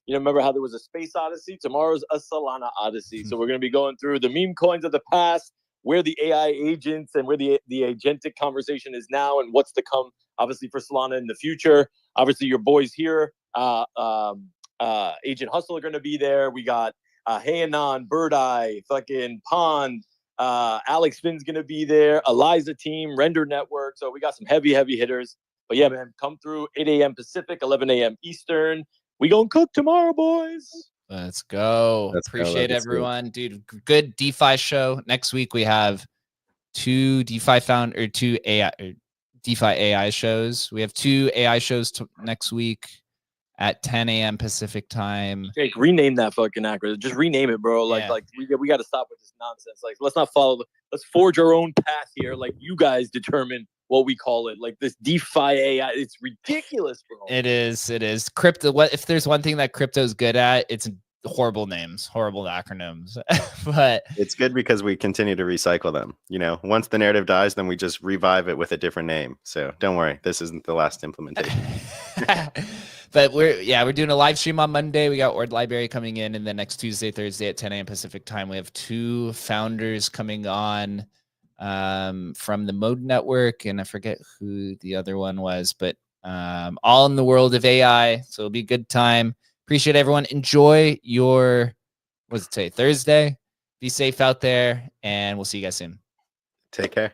remember how there was a Space Odyssey? Tomorrow's a Solana Odyssey. So we're going to be going through the meme coins of the past, where the AI agents and where the agentic conversation is now and what's to come, obviously, for Solana in the future. Obviously, your boys here, Agent Hustle are going to be there. We got Hayanon, Bird Eye, fucking Pond, Alex Finn's gonna be there, Eliza Team, Render Network. So we got some heavy hitters. But yeah, man, come through 8 a.m. Pacific, 11 a.m. Eastern. We gonna cook tomorrow, boys. Let's go. Appreciate everyone, dude. Good DeFi show. Next week we have two DeFi AI shows. We have 2 AI shows next week at 10 a.m. Pacific time. Jake, rename that fucking acronym. Just rename it, bro. Like we got to stop with this nonsense. Like, let's not follow. Let's forge our own path here. Like, you guys determine what we call it. Like this DeFi AI, it's ridiculous, bro. It is. Crypto. What if there's one thing that crypto is good at? It's horrible names, horrible acronyms. But it's good because we continue to recycle them. You know, once the narrative dies, then we just revive it with a different name. So don't worry, this isn't the last implementation. But we're doing a live stream on Monday. We got Ord Library coming in, and then next Tuesday, Thursday at 10 a.m. Pacific time, we have 2 founders coming on from the Mode Network, and I forget who the other one was, but all in the world of AI. So it'll be a good time. Appreciate everyone. Enjoy your, Thursday. Be safe out there, and we'll see you guys soon. Take care.